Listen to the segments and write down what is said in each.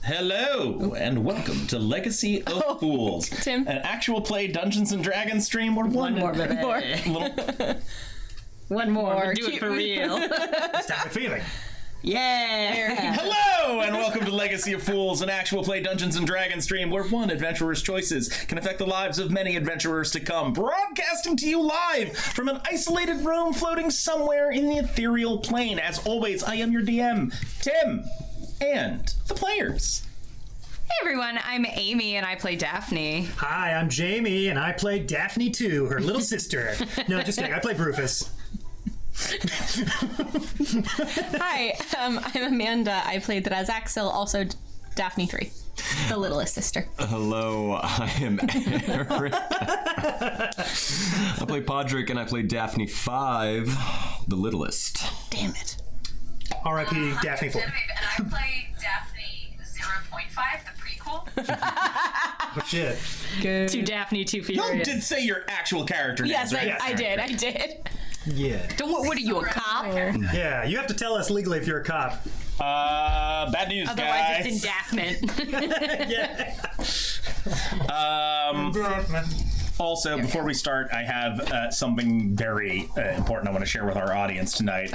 Hello, and welcome to Legacy of Fools, Tim. an actual play Dungeons and Dragons stream where One more. One more. Do it for real. Stop the feeling. Yeah. Hello, and welcome to Legacy of Fools, an actual play Dungeons and Dragons stream where one adventurer's choices can affect the lives of many adventurers to come. Broadcasting to you live from an isolated room floating somewhere in the ethereal plane. As always, I am your DM, Tim, and the players. Hey everyone, I'm Amy and I play Daphne. Hi, I'm Jamie, and I play Daphne too, her little sister. No, just kidding. I play Rufus. Hi, I'm Amanda. I played Razaxil, also Daphne 3, the littlest sister. Hello, I am Eric. I play Podrick and I play Daphne 5, the littlest. Damn it. R.I.P. Daphne 4. And I play Daphne 0.5, the prequel. Oh, shit. Good. To Daphne, too Y'all furious. did say your actual character names, Yes, right? I did. Yeah. What are you, a cop? Yeah, you have to tell us legally if you're a cop. Bad news, Otherwise guys. it's indaffment. Yeah. Also, before we start, I have something very important I want to share with our audience tonight.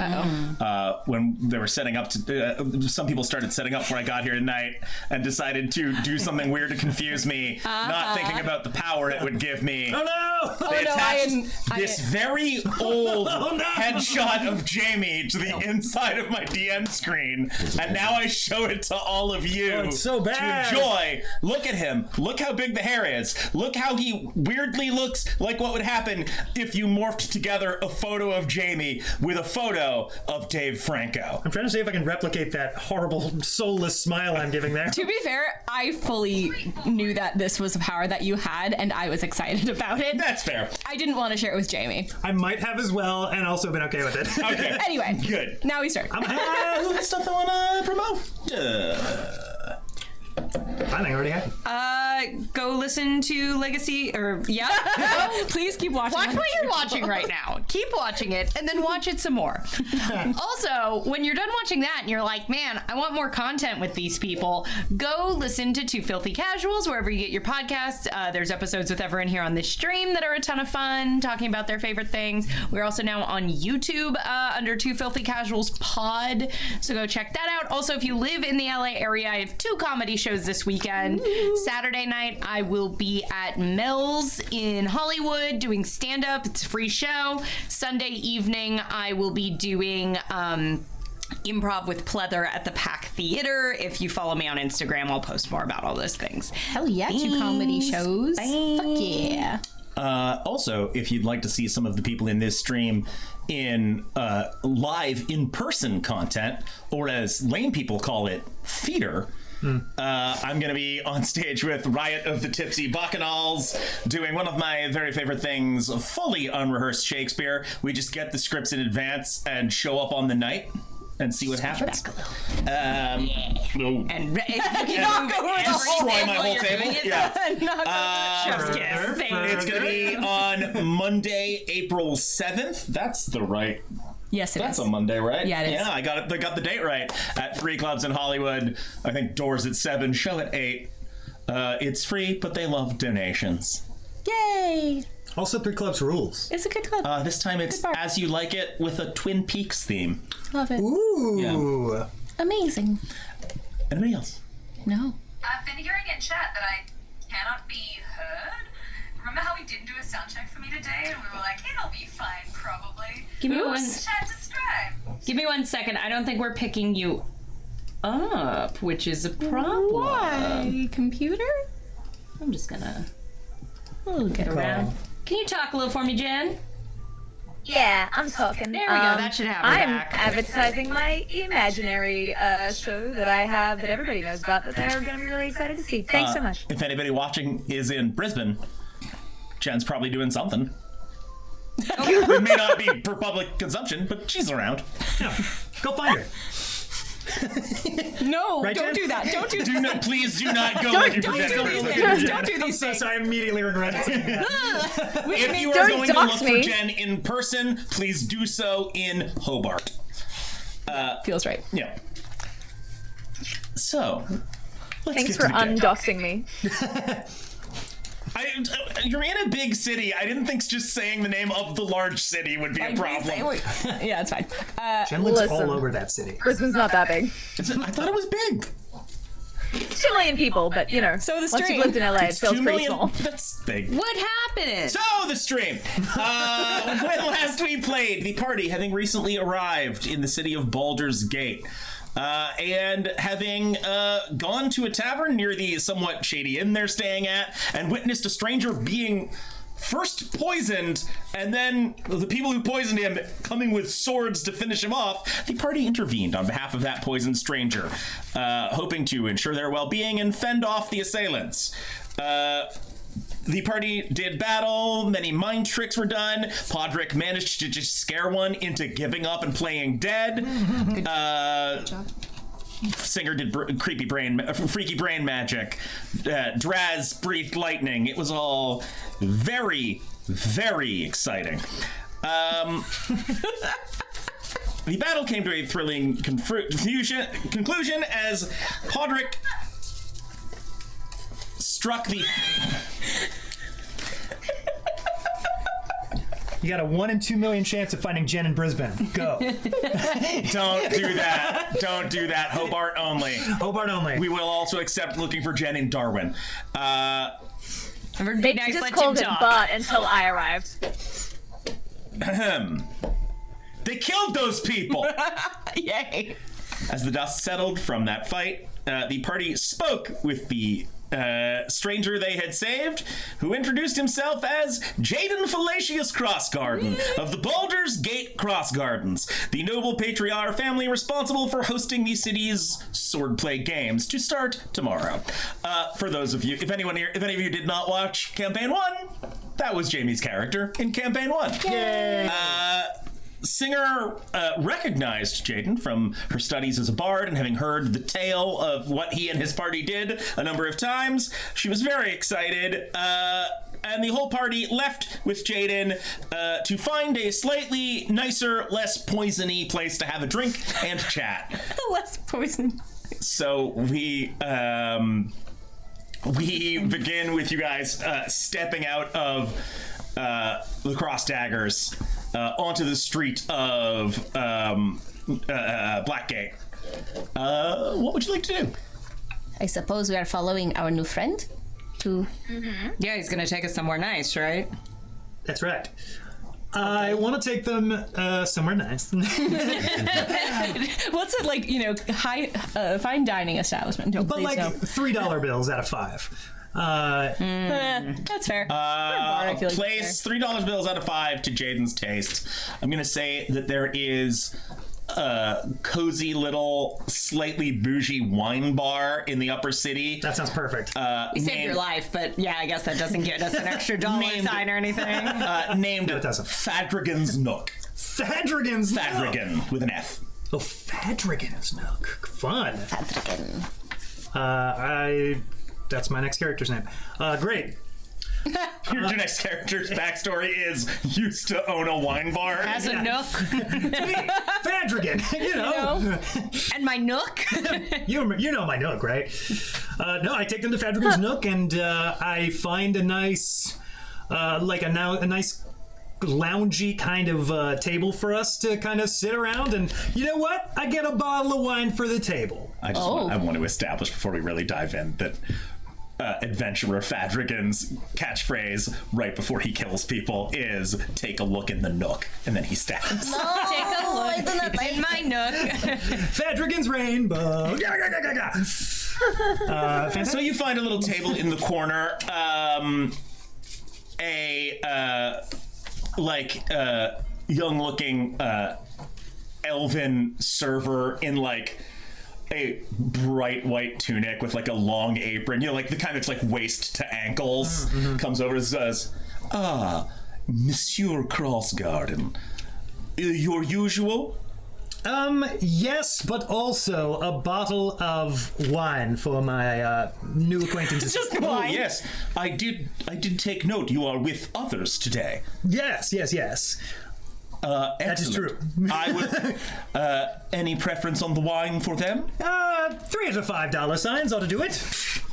When they were setting up, some people started setting up before I got here tonight and decided to do something weird to confuse me, not thinking about the power it would give me. Oh no! They no, attached this very old no. headshot of Jamie to the inside of my DM screen, and now I show it to all of you Oh, it's so bad. to enjoy. Look at him. Look how big the hair is. Look how he weirdly looks like what would happen if you morphed together a photo of Jamie with a photo of Dave Franco. I'm trying to see if I can replicate that horrible, soulless smile I'm giving there. To be fair, I fully knew that this was a power that you had, and I was excited about it. That's fair. I didn't want to share it with Jamie. I might have as well, and also been okay with it. Okay. Anyway. Good. Now we start. Stuff I want to promote. I think I already have. Go listen to Legacy, Please keep watching. Watch what you're watching right now. Keep watching it, and then watch it some more. Also, when you're done watching that and you're like, man, I want more content with these people, go listen to Two Filthy Casuals, wherever you get your podcasts. There's episodes with everyone here on this stream that are a ton of fun, talking about their favorite things. We're also now on YouTube under Two Filthy Casuals Pod, so go check that out. Also, if you live in the LA area, I have 2 comedy shows this weekend. Saturday night, I will be at Mel's in Hollywood doing stand-up. It's a free show. Sunday evening, I will be doing improv with pleather at the Pack Theater. If you follow me on Instagram, I'll post more about all those things. Hell yeah, 2 comedy shows. Fuck yeah. Also, if you'd like to see some of the people in this stream in live in-person content, or as lame people call it, theater, I'm going to be on stage with Riot of the Tipsy Bacchanals, doing one of my very favorite things, fully unrehearsed Shakespeare. We just get the scripts in advance and show up on the night and see what happens. And if you can knock over destroy my whole table. Chef's kiss. It's going to be on Monday, April 7th. That's the right... Yes, it is. That's a Monday, right? Yeah, it is. Yeah, I got it. I got the date right. At 3 clubs in Hollywood. I think doors at 7, show at 8. It's free, but they love donations. Yay! Also, 3 clubs rules. It's a good club. This time it's As You Like It with a Twin Peaks theme. Love it. Ooh. Amazing. Anybody else? No. I've been hearing in chat that I cannot be heard. Remember how we didn't do a sound check for me today, and we were like, it'll be fine, probably. Give me Chat describe. Give me 1 second. I don't think we're picking you up, which is a problem. Why? Computer? I'm just gonna get around. Can you talk a little for me, Jen? Yeah, I'm talking. There we go. That should have her I'm back. advertising my imaginary show that I have that everybody knows about that they're going to be really excited to see. Thanks so much. If anybody watching is in Brisbane, Jen's probably doing something. It may not be for public consumption, but she's around. Yeah. Go find her. No, Right, don't Jen? do that. Don't do that. Please do not go looking for Don't Jen. do these If things. Don't do I'm these so things. sorry. I immediately regret it. you are Don't going to dox look for me. Jen in person, please do so in Hobart. Feels right. Yeah. So, Thanks for undoxing me. You're in a big city. I didn't think just saying the name of the large city would be a problem. Yeah, it's fine. Jen lives Listen. all over that city. Brisbane's not that big. I thought it was big. It's 2 million people, but you know, So the once stream. you've lived in LA, it It's feels 2 pretty million. small. That's big. What happened? So the stream. When last we played, the party having recently arrived in the city of Baldur's Gate. And having gone to a tavern near the somewhat shady inn they're staying at, and witnessed a stranger being first poisoned, and then the people who poisoned him coming with swords to finish him off, the party intervened on behalf of that poisoned stranger, hoping to ensure their well-being and fend off the assailants. The party did battle, many mind tricks were done. Podrick managed to just scare one into giving up and playing dead. Singer did freaky brain magic. Draz breathed lightning. It was all very, very exciting. The battle came to a thrilling conclusion as Podrick struck the... You got a 1 in 2 million chance of finding Jen in Brisbane. Go. Don't do that. Don't do that. Hobart only. Hobart only. We will also accept looking for Jen in Darwin. They just called it but until I arrived. They killed those people. Yay. As the dust settled from that fight, the party spoke with the stranger they had saved, who introduced himself as Jaden Fallacious Crossgarden of the Baldur's Gate Cross Gardens, the noble patriarch family responsible for hosting the city's swordplay games to start tomorrow. For those of you, if any of you did not watch Campaign 1, that was Jamie's character in Campaign 1. Yay! Singer recognized Jaden from her studies as a bard, and having heard the tale of what he and his party did a number of times, she was very excited. And the whole party left with Jaden to find a slightly nicer, less poisony place to have a drink and chat. Less poison. So we begin with you guys stepping out of the cross daggers onto the street of Blackgate. What would you like to do? I suppose we are following our new friend to... Yeah, he's gonna take us somewhere nice, right? That's right. I want to take them somewhere nice. What's it like, high fine dining establishment? No, But please, like no. $3 bills out of 5. That's fair. For a bar, I feel like Place $3 bills out of 5 to Jaden's taste. I'm gonna say that there is a cozy little, slightly bougie wine bar in the upper city. That sounds perfect. You saved your life, but yeah, I guess that doesn't get us an extra dollar sign or anything. Named it doesn't. Fadrigan's Nook. Fadrigan's Fadrigan with an F. Oh, Fadrigan's Nook. Fun. Fadrigan. That's my next character's name. Great. Your next character's backstory is used to own a wine bar. As a nook. Me, Fadrigan. You know. And my nook. You know my Nook, right? No, I take them to Fadrigan's Nook, and I find a nice, a nice loungy kind of table for us to kind of sit around. And you know what? I get a bottle of wine for the table. I want to establish before we really dive in that adventurer Fadrigan's catchphrase right before he kills people is "take a look in the nook," and then he stabs. Take a look. It's in my nook. Fadrigan's rainbow. So you find a little table in the corner, young-looking elven server in a bright white tunic with a long apron, the kind that's waist to ankles, comes over and says, Monsieur Crossgarden, your usual? Yes, but also a bottle of wine for my new acquaintances. Just Oh, wine. yes, I did take note. You are with others today. Yes. That is true. I would. Any preference on the wine for them? 3 out of $5 signs ought to do it.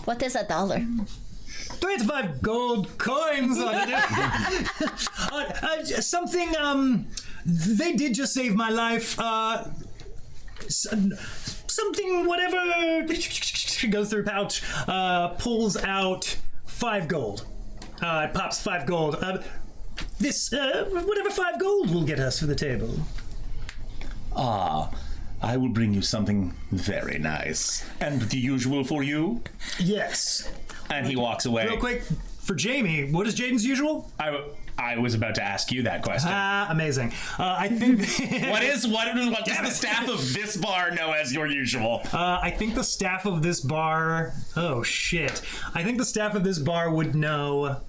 What is $1? 3 out of 5 gold coins ought to do it. Something, they did just save my life. Something, whatever. Goes through pouch, pulls out 5 gold. It pops 5 gold. Whatever 5 gold will get us for the table. I will bring you something very nice. And the usual for you? Yes. And he walks away. Real quick, for Jamie, what is Jaden's usual? I was about to ask you that question. Amazing. I think... What does the staff of this bar know as your usual? I think the staff of this bar... Oh, shit. I think the staff of this bar would know...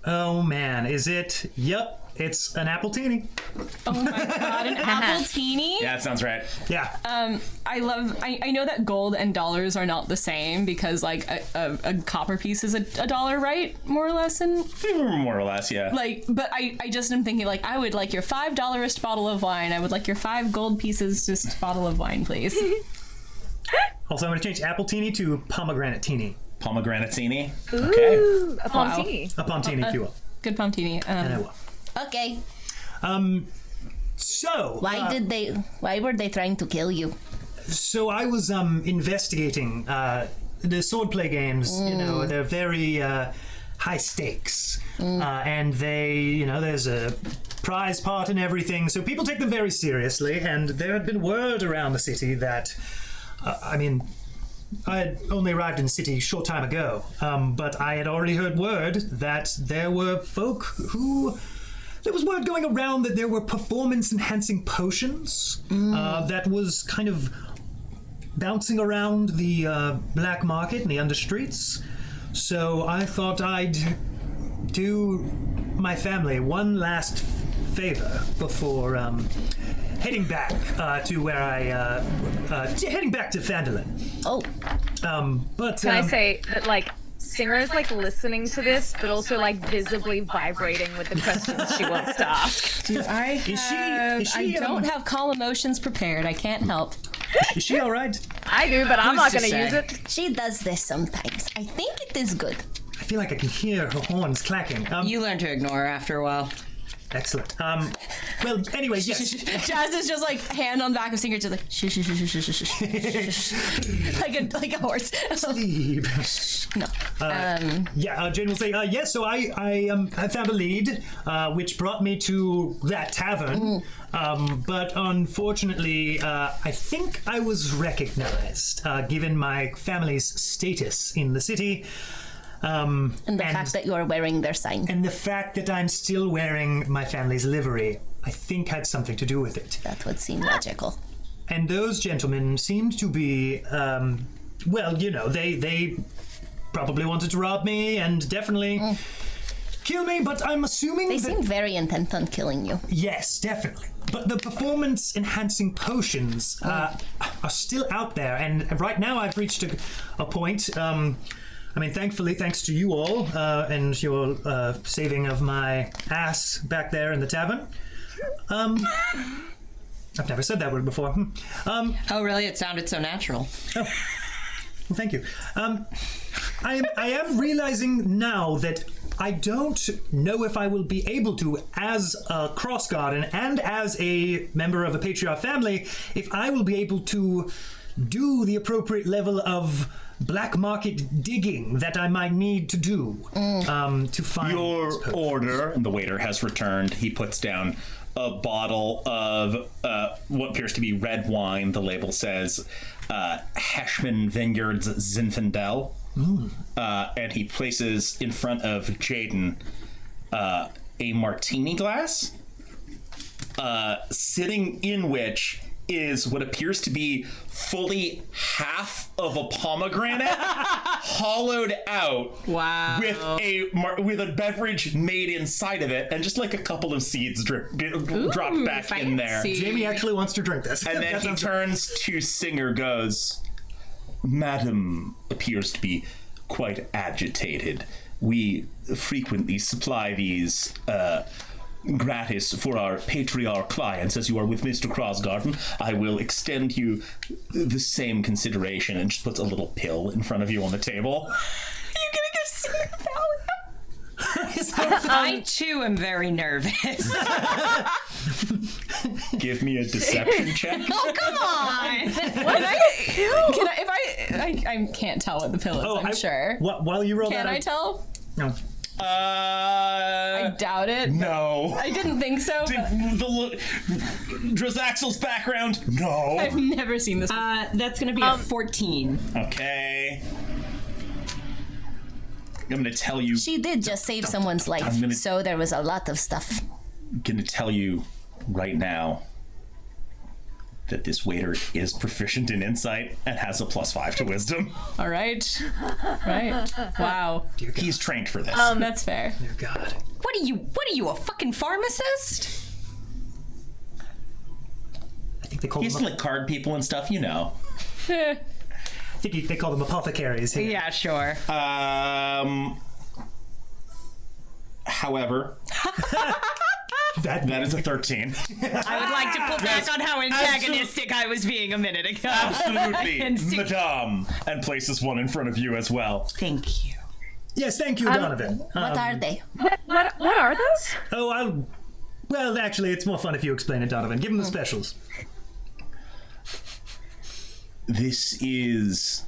Oh, man. Is it... Yep. It's an appletini. Oh my god, an appletini? Yeah, that sounds right. Yeah. I know that gold and dollars are not the same because like a copper piece is a dollar, right? More or less, and More or less, yeah. like, but I just am thinking like I would like your $5 bottle of wine. I would like your 5 gold pieces just bottle of wine, please. Also, I'm going to change appletini to pomegranatini. Pomegranatini. Ooh, Okay. a pontini. A pontini, if you will. Good pontini. And I will. Okay. So... Why were they trying to kill you? So I was investigating the swordplay games. You know, they're very high stakes, and there's a prize pot and everything. So people take them very seriously. And there had been word around the city that, I had only arrived in the city a short time ago, but I had already heard word that there were folk who. There was word going around that there were performance-enhancing potions that was kind of bouncing around the black market and the understreets. So I thought I'd do my family one last favor before heading back to where heading back to Phandalin. Oh. But Can I say that, like, Singer is, like, listening to this, but also, like, visibly vibrating with the questions she wants to ask. Do I have... is she, I don't have call emotions prepared. I can't help. Is she all right? I do, but I'm not Who's to going to say? use it. She does this sometimes. I think it is good. I feel like I can hear her horns clacking. You learn to ignore her after a while. Excellent. Well, anyway, yes. Jazz is just like hand on back of Singer, just like shh, shh, shh, shh, shh, shh. like a horse. Sleep. No. Jane will say, yes, so I found a lead, which brought me to that tavern. But unfortunately, I think I was recognized, given my family's status in the city. And the fact that you are wearing their sign. And the fact that I'm still wearing my family's livery, I think had something to do with it. That would seem logical. And those gentlemen seemed to be, they probably wanted to rob me and definitely kill me, but I'm assuming They that... seem very intent on killing you. Yes, definitely. But the performance-enhancing potions are still out there, and right now I've reached a point... thankfully, thanks to you all and your saving of my ass back there in the tavern. I've never said that word before. Oh, really? It sounded so natural. Well, thank you. I am realizing now that I don't know if I will be able to, as a cross guardian and as a member of a patriarch family, if I will be able to do the appropriate level of black market digging that I might need to do to find Your order. And the waiter has returned. He puts down a bottle of what appears to be red wine. The label says Heshman Vineyards Zinfandel. And he places in front of Jaden a martini glass, sitting in which is what appears to be fully half of a pomegranate hollowed out. Wow. with a beverage made inside of it, and just like a couple of seeds dropped back in there. fancy. Jamie actually wants to drink this. And then he turns to Singer, goes, "Madam appears to be quite agitated. We frequently supply these gratis for our patriarch clients, as you are with Mr. Crosgarden, I will extend you the same consideration, and just puts a little pill in front of you on the table. You're gonna give Singer I too am very nervous. Give me a deception check. Oh, come on! I can't tell what the pill is, I'm sure. While you roll Can that, I tell? No. I doubt it. No. I didn't think so. Drazaxel's background? No. I've never seen this before. That's gonna be a 14. Okay. I'm gonna tell you. She did just save someone's life, so there was a lot of stuff. I'm gonna tell you right now that this waiter is proficient in insight and has a +5 to wisdom. All right. Right. Wow. He's trained for this. That's fair. Dear God. What are you, a fucking pharmacist? I think they call He used them. to like card people and stuff, you know. I think they call them apothecaries here. Yeah, sure. However, that is a 13. I would like to pull back on how antagonistic I was being a minute ago. Absolutely, Madame, and places one in front of you as well. Thank you. Yes, thank you, Donovan. What are they? What are those? Oh, well, actually, it's more fun if you explain it, Donovan. Give them the specials. This is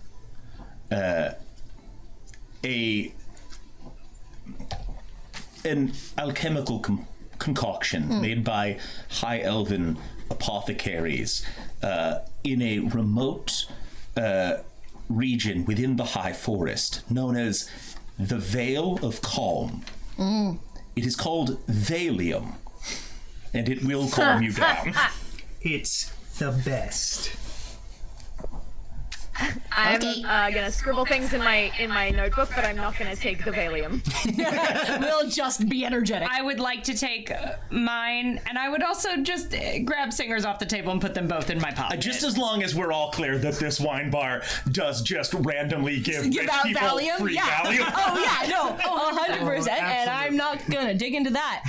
an alchemical concoction made by high elven apothecaries in a remote region within the high forest known as the Vale of Calm. It is called Valium, and it will calm you down. It's the best. I'm gonna scribble things in my notebook, but I'm not gonna take the Valium. We'll just be energetic. I would like to take mine, and I would also just grab Singers off the table and put them both in my pocket. Just as long as we're all clear that this wine bar does just randomly give rich out people Valium? free Yeah. Valium. Oh yeah, no, 100%, and I'm not gonna dig into that.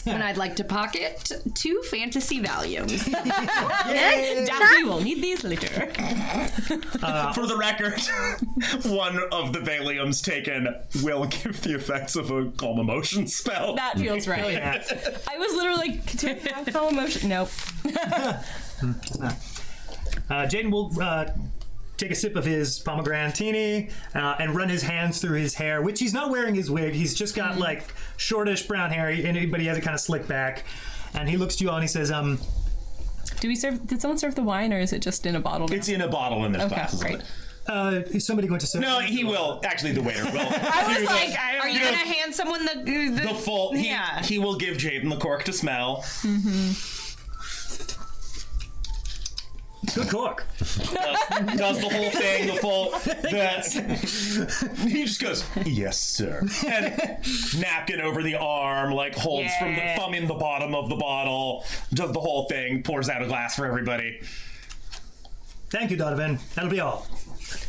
And I'd like to pocket 2 fantasy Valiums. Daphne will need these later. For the record, one of the Valiums taken will give the effects of a calm emotion spell. That feels right. Yeah. I was literally like, do I have calm emotion? Nope. Jaden will take a sip of his pomegranatini and run his hands through his hair, which he's not wearing his wig. He's just got like shortish brown hair, but he has it kind of slicked back. And he looks to you all and he says, Did someone serve the wine, or is it just in a bottle now? It's in a bottle and there's glasses great. of it. is somebody going to serve? No, he will. Actually, the waiter will. I was like, are you gonna hand someone the full? Yeah. He will give Jaden the cork to smell. Good cork. Does the whole thing, the full. He just goes, yes, sir. And napkin over the arm, like holds from the thumb in the bottom of the bottle. Does the whole thing. Pours out a glass for everybody. Thank you, Donovan. That'll be all.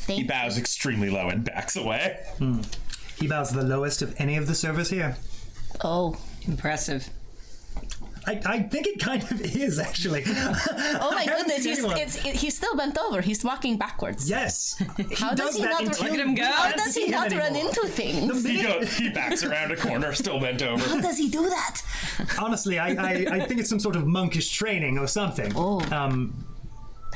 He bows extremely low and backs away. He bows the lowest of any of the servers here. Oh. Impressive. I think it kind of is, actually. Oh my goodness, he's still bent over. He's walking backwards. Yes. How does he not Look at him go. How does he not run into things? He backs around a corner, still bent over. How does he do that? Honestly, I think it's some sort of monkish training or something. Oh.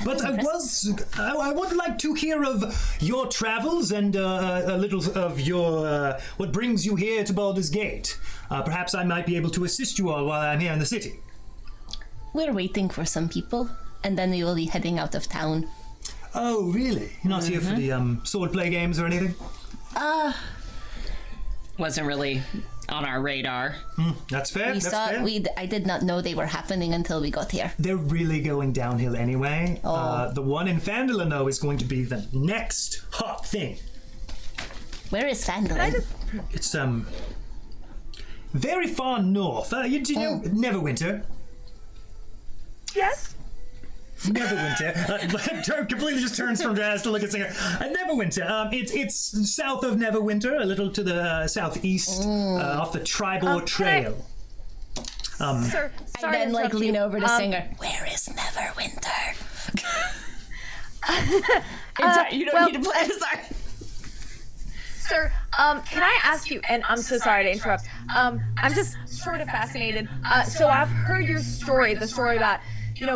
But I would like to hear of your travels and a little of your what brings you here to Baldur's Gate. Perhaps I might be able to assist you all while I'm here in the city. We're waiting for some people, and then we will be heading out of town. Oh, really? You're not here for the swordplay games or anything? Wasn't really on our radar. That's fair. I did not know they were happening until we got here. They're really going downhill anyway. Oh. The one in Phandalin, though, is going to be the next hot thing. Where is Phandalin? It's very far north. Do you know Neverwinter? Yes. Neverwinter. Completely just turns from Jazz to look at Singer. Neverwinter. It's south of Neverwinter, a little to the southeast, off the Tribor Trail. Sir, And sorry then to like interrupt lean you. over to Singer. Where is Neverwinter? You don't need to play. Sorry. Sir, can I ask you, and I'm so sorry to interrupt, I'm just sort of fascinated. So I've heard your story, the story about,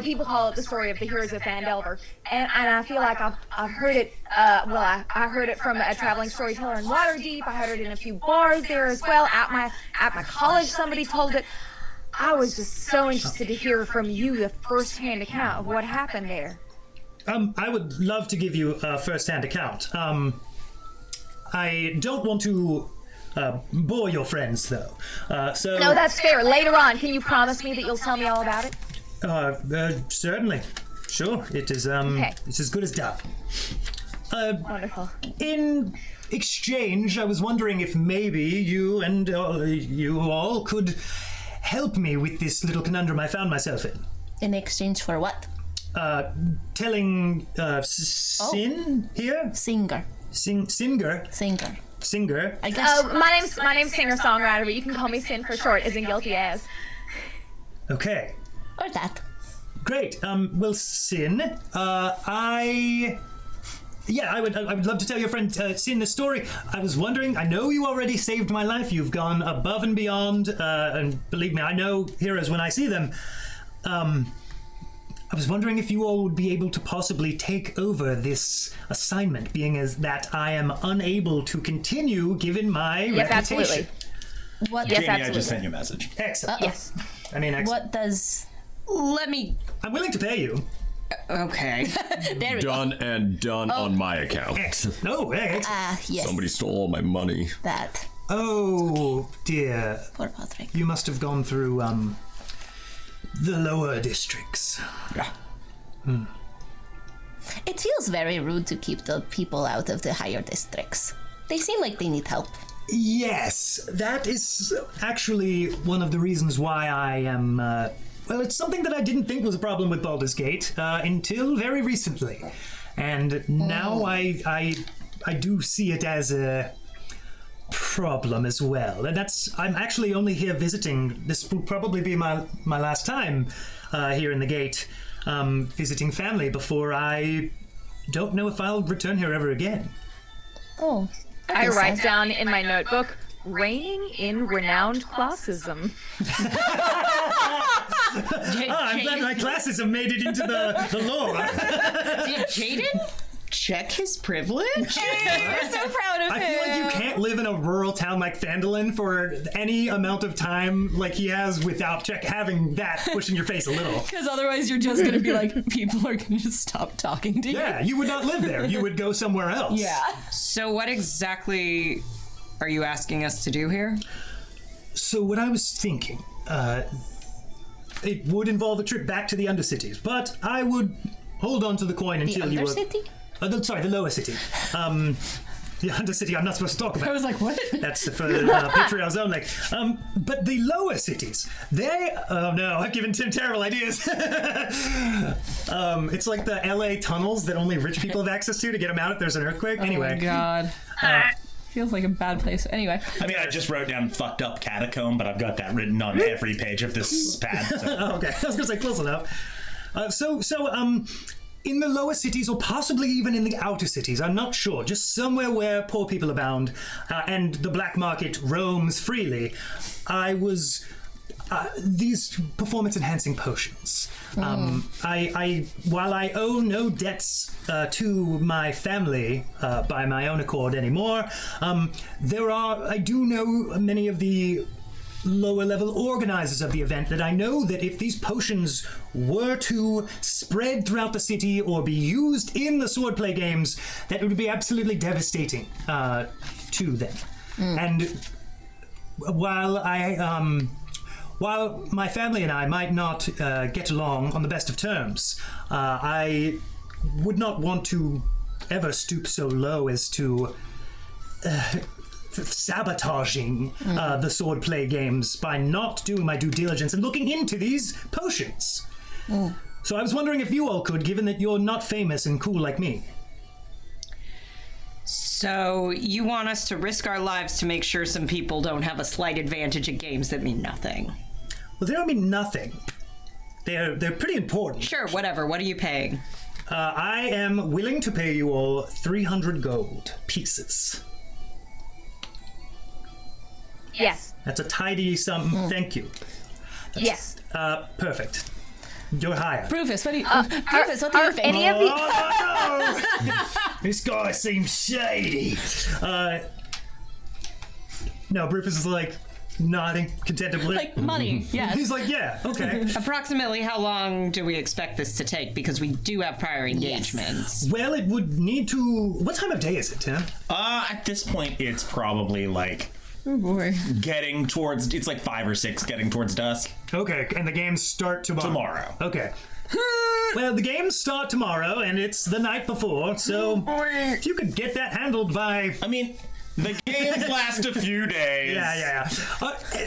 people call it the story of the heroes of Phandelver, and I feel like I've heard it, I heard it from a traveling storyteller in Waterdeep, I heard it in a few bars there as well, at my college somebody told it. I was just so interested to hear from you the first-hand account of what happened there. I would love to give you a first-hand account. I don't want to bore your friends, though. So No, that's fair. Later on, can you promise me that you'll tell me all about it? Certainly. Sure. It is it's as good as done. Wonderful. In exchange, I was wondering if maybe you and you all could help me with this little conundrum I found myself in. In exchange for what? Telling Sin here? Singer. Singer. I guess. My name's Singer Songwriter, but you can call me Sin for short, as in guilty as. Okay. Or that. Great. Well, Sin, I would love to tell your friend Sin the story. I was wondering, I know you already saved my life. You've gone above and beyond, and believe me, I know heroes when I see them. I was wondering if you all would be able to possibly take over this assignment, being as that I am unable to continue given my Yes, reputation. absolutely. What? Yes, Jamie, I absolutely. just sent you a message. Excellent. Yes. I mean, excellent. What does? Let me. I'm willing to pay you. Okay. There we go. Done and done on my account. Excellent. Oh, excellent. Yes. Somebody stole all my money. That. Oh, dear. Poor Patrick. You must have gone through, the lower districts. Yeah. It feels very rude to keep the people out of the higher districts. They seem like they need help. Yes, that is actually one of the reasons why I am, well, it's something that I didn't think was a problem with Baldur's Gate until very recently. And now I do see it as a problem as well. And I'm actually only here visiting. This will probably be my last time here in the gate, visiting family before I don't know if I'll return here ever again. Oh. I write down in my notebook, reigning in renowned classism. I'm glad my classism made it into the lore. Did Jaden check his privilege? We're so proud of I him. feel like you can't live in a rural town like Phandalin for any amount of time like he has without having that push in your face a little. Because otherwise you're just going to be like, people are going to just stop talking to you. Yeah, you would not live there. You would go somewhere else. Yeah. So what exactly are you asking us to do here? So what I was thinking, it would involve a trip back to the Undercities, but I would hold on to the coin until you were... Undercity? Sorry, the lower city. The Undercity I'm not supposed to talk about. I was like, what? That's for Patreons only. But the lower cities, oh no, I've given Tim terrible ideas. It's like the LA tunnels that only rich people have access to get them out if there's an earthquake. Anyway. Oh my god. Feels like a bad place. Anyway. I mean, I just wrote down fucked up catacomb, but I've got that written on every page of this pad. So. Oh, okay, I was gonna say close enough. In the lower cities, or possibly even in the outer cities, I'm not sure, just somewhere where poor people abound and the black market roams freely, I was... these performance-enhancing potions. While I owe no debts to my family by my own accord anymore, I do know many of the lower-level organizers of the event that I know that if these potions were to spread throughout the city or be used in the swordplay games, that it would be absolutely devastating to them. And while my family and I might not get along on the best of terms, I would not want to ever stoop so low as to sabotaging the swordplay games by not doing my due diligence and looking into these potions. So I was wondering if you all could, given that you're not famous and cool like me. So you want us to risk our lives to make sure some people don't have a slight advantage at games that mean nothing? Well, they don't mean nothing. They're pretty important. Sure, whatever. What are you paying? I am willing to pay you all 300 gold pieces. Yes. That's a tidy sum. Thank you. Yes. Perfect. You're higher. Rufus, what do you? Rufus, what do you think? Any of the Oh, no! This guy seems shady. No, Rufus is like nodding contentedly. Like money? Yes. He's like, yeah, okay. Approximately how long do we expect this to take? Because we do have prior engagements. Well, it would need to. What time of day is it, Tim? At this point, it's probably like Oh boy. getting towards. It's like 5 or 6, getting towards dusk. Okay, and the games start tomorrow. Okay. Well, the games start tomorrow, and it's the night before, so if you could get that handled by. I mean, the games last a few days. Yeah.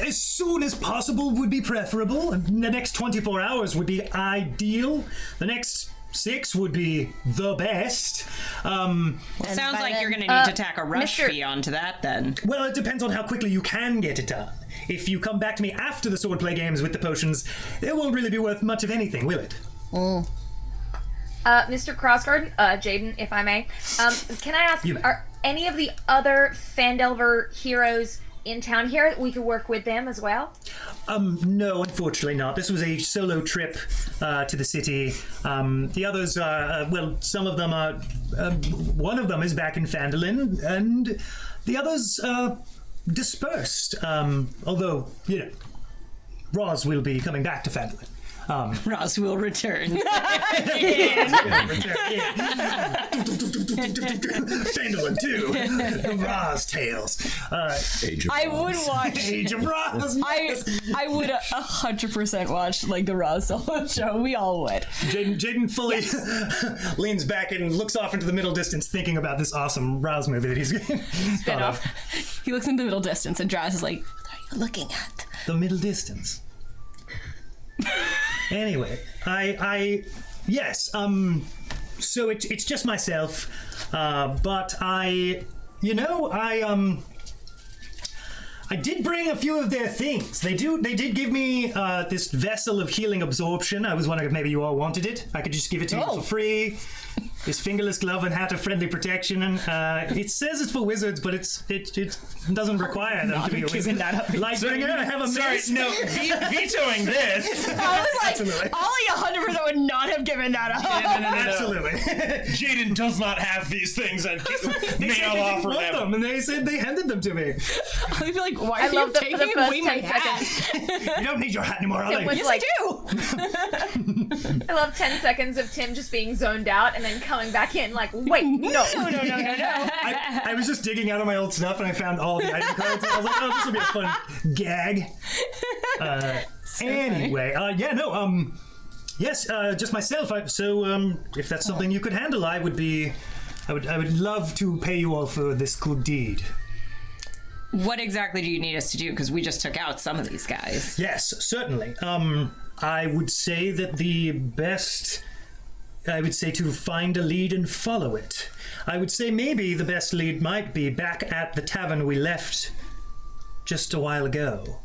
As soon as possible would be preferable. And the next 24 hours would be ideal. The next 6 would be the best. Sounds like you're going to need to tack a rush fee onto that then. Well, it depends on how quickly you can get it done. If you come back to me after the swordplay games with the potions, it won't really be worth much of anything, will it? Mr. Crossguard, Jaden, if I may, can I ask, You may. are any of the other Phandelver heroes in town here? We could work with them as well? No, unfortunately not. This was a solo trip to the city. The others are, well, some of them are, one of them is back in Phandalin, and the others are dispersed. Although, you know, Roz will be coming back to Phandalin. Roz will return. Phandalin too. Roz tales. Age of I would watch. Age of Roz. I would 100% watch like the Roz solo show. We all would. Jaden fully leans back and looks off into the middle distance, thinking about this awesome Roz movie that he's thought of. He looks into the middle distance, and Draz is like, What are you looking at? The middle distance. Anyway, yes, so it's just myself, but I did bring a few of their things. They did give me this vessel of healing absorption. I was wondering if maybe you all wanted it. I could just give it to you for free. This fingerless glove and hat of friendly protection, and it says it's for wizards, but it doesn't require them to be a wizard. Lightbringer, I have a mace. No, vetoing this. I was like, Absolutely. Ollie 100% would not have given that up. Absolutely. Jaden does not have these things, and They said may they I'll didn't offer want them. them, and they said they handed them to me. I'd be like, why I are love you that for taking the first away my 10 hat? seconds. You don't need your hat anymore, Tim Ollie. was Yes, like, I do. I love 10 seconds of Tim just being zoned out and then coming back in like, wait, no. I was just digging out of my old stuff, and I found all the item cards, and I was like, oh, this will be a fun gag. Anyway, yes, just myself. If that's something you could handle, I would love to pay you all for this good deed. What exactly do you need us to do? Because we just took out some of these guys. Yes, certainly. I would say that I would say to find a lead and follow it. I would say maybe the best lead might be back at the tavern we left just a while ago.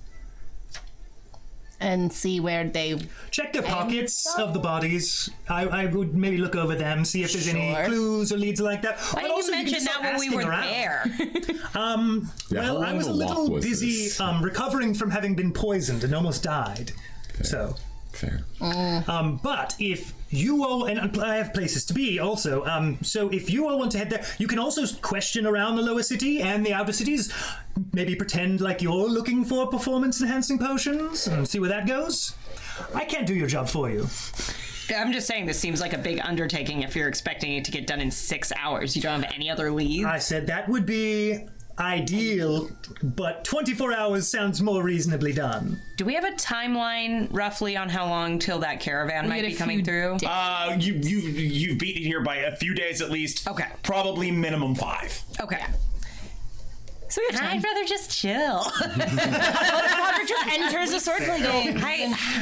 And see where they... Check the pockets of the bodies. I would maybe look over them, see if there's any clues or leads like that. Why didn't you mention that when we were there? Well, I was a little busy recovering from having been poisoned and almost died. So... Fair. But if you all, and I have places to be also, so if you all want to head there, you can also question around the lower city and the outer cities, maybe pretend like you're looking for performance-enhancing potions and see where that goes. I can't do your job for you. I'm just saying this seems like a big undertaking if you're expecting it to get done in 6 hours. You don't have any other leads? I said that would be ideal, but 24 hours sounds more reasonably done. Do we have a timeline roughly on how long till that caravan might get be a coming few through? You've beaten it here by a few days at least. Okay. Probably minimum 5. Okay. So we have time. I'd rather just chill. Roger just enters a swordplay game.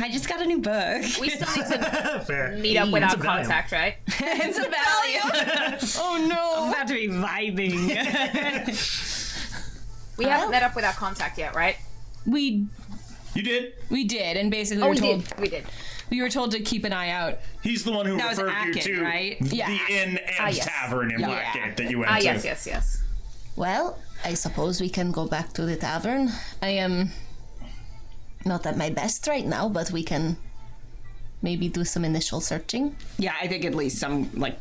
I just got a new book. We still need to Fair. meet up without It's a value. contact, right? It's a value. Oh no. I'm about to be vibing. We haven't met up without contact yet, right? We You did? We did, and basically Oh, we did. we were told to keep an eye out. He's the one who That was referred you Akin, to right? Yeah. the inn and yes. tavern in Blackgate that you went Ah, to. yes. Well, I suppose we can go back to the tavern. I am not at my best right now, but we can maybe do some initial searching. Yeah, I think at least some, like,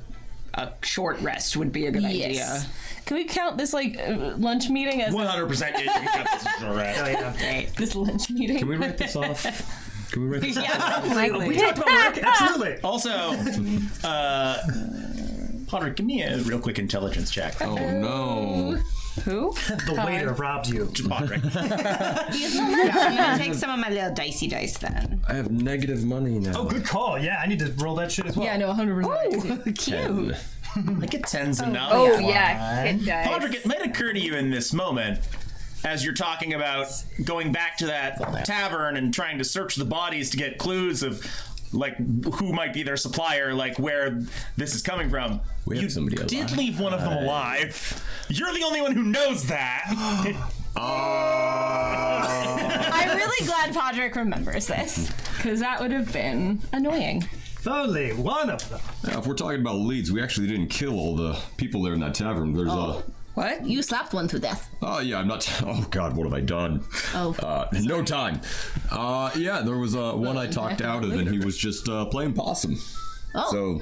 a short rest would be a good idea. Can we count this lunch meeting as 100% yeah, you can cut this short rest. Oh, yeah. this lunch meeting? Can we write this off? Can we write this off? Yeah, We talked about work. Absolutely. Also, Potter, give me a real quick intelligence check. Oh no. Who? The waiter robbed you. Potter. I'm gonna take some of my little dicey dice then. I have negative money now. Oh, good call. Yeah, I need to roll that shit as well. Yeah, no, 100%. Cute. I think a 10's enough. Oh, yeah. Hit dice. Podrick, it might occur to you in this moment, as you're talking about going back to that tavern and trying to search the bodies to get clues of, like, who might be their supplier, like, where this is coming from. We have You somebody did alive. leave one of them alive. You're the only one who knows that. I'm really glad Podrick remembers this, because that would have been annoying. Only one of them. Now, if we're talking about leads, we actually didn't kill all the people there in that tavern. There's What? You slapped one to death. Oh yeah, I'm not. Oh God, what have I done? Oh. No time. Yeah, there was one I talked out of, and he was just playing possum. Oh. So,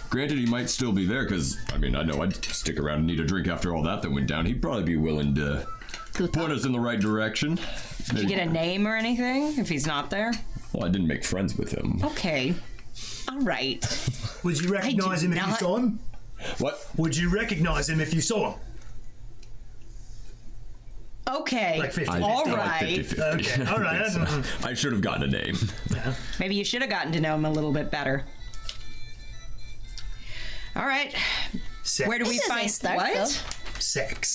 granted, he might still be there because I mean, I know I'd stick around and need a drink after all that went down. He'd probably be willing to point us in the right direction. Did you get a name or anything if he's not there? Well, I didn't make friends with him. Okay. All right. Would you recognize him if you not- saw him? What? Would you recognize him if you saw him? Okay. Like 50. All Like right. 50-50. Okay, all right. I should have gotten a name. Maybe you should have gotten to know him a little bit better. All right. Sex. Where do we This is a find start, what? Sex.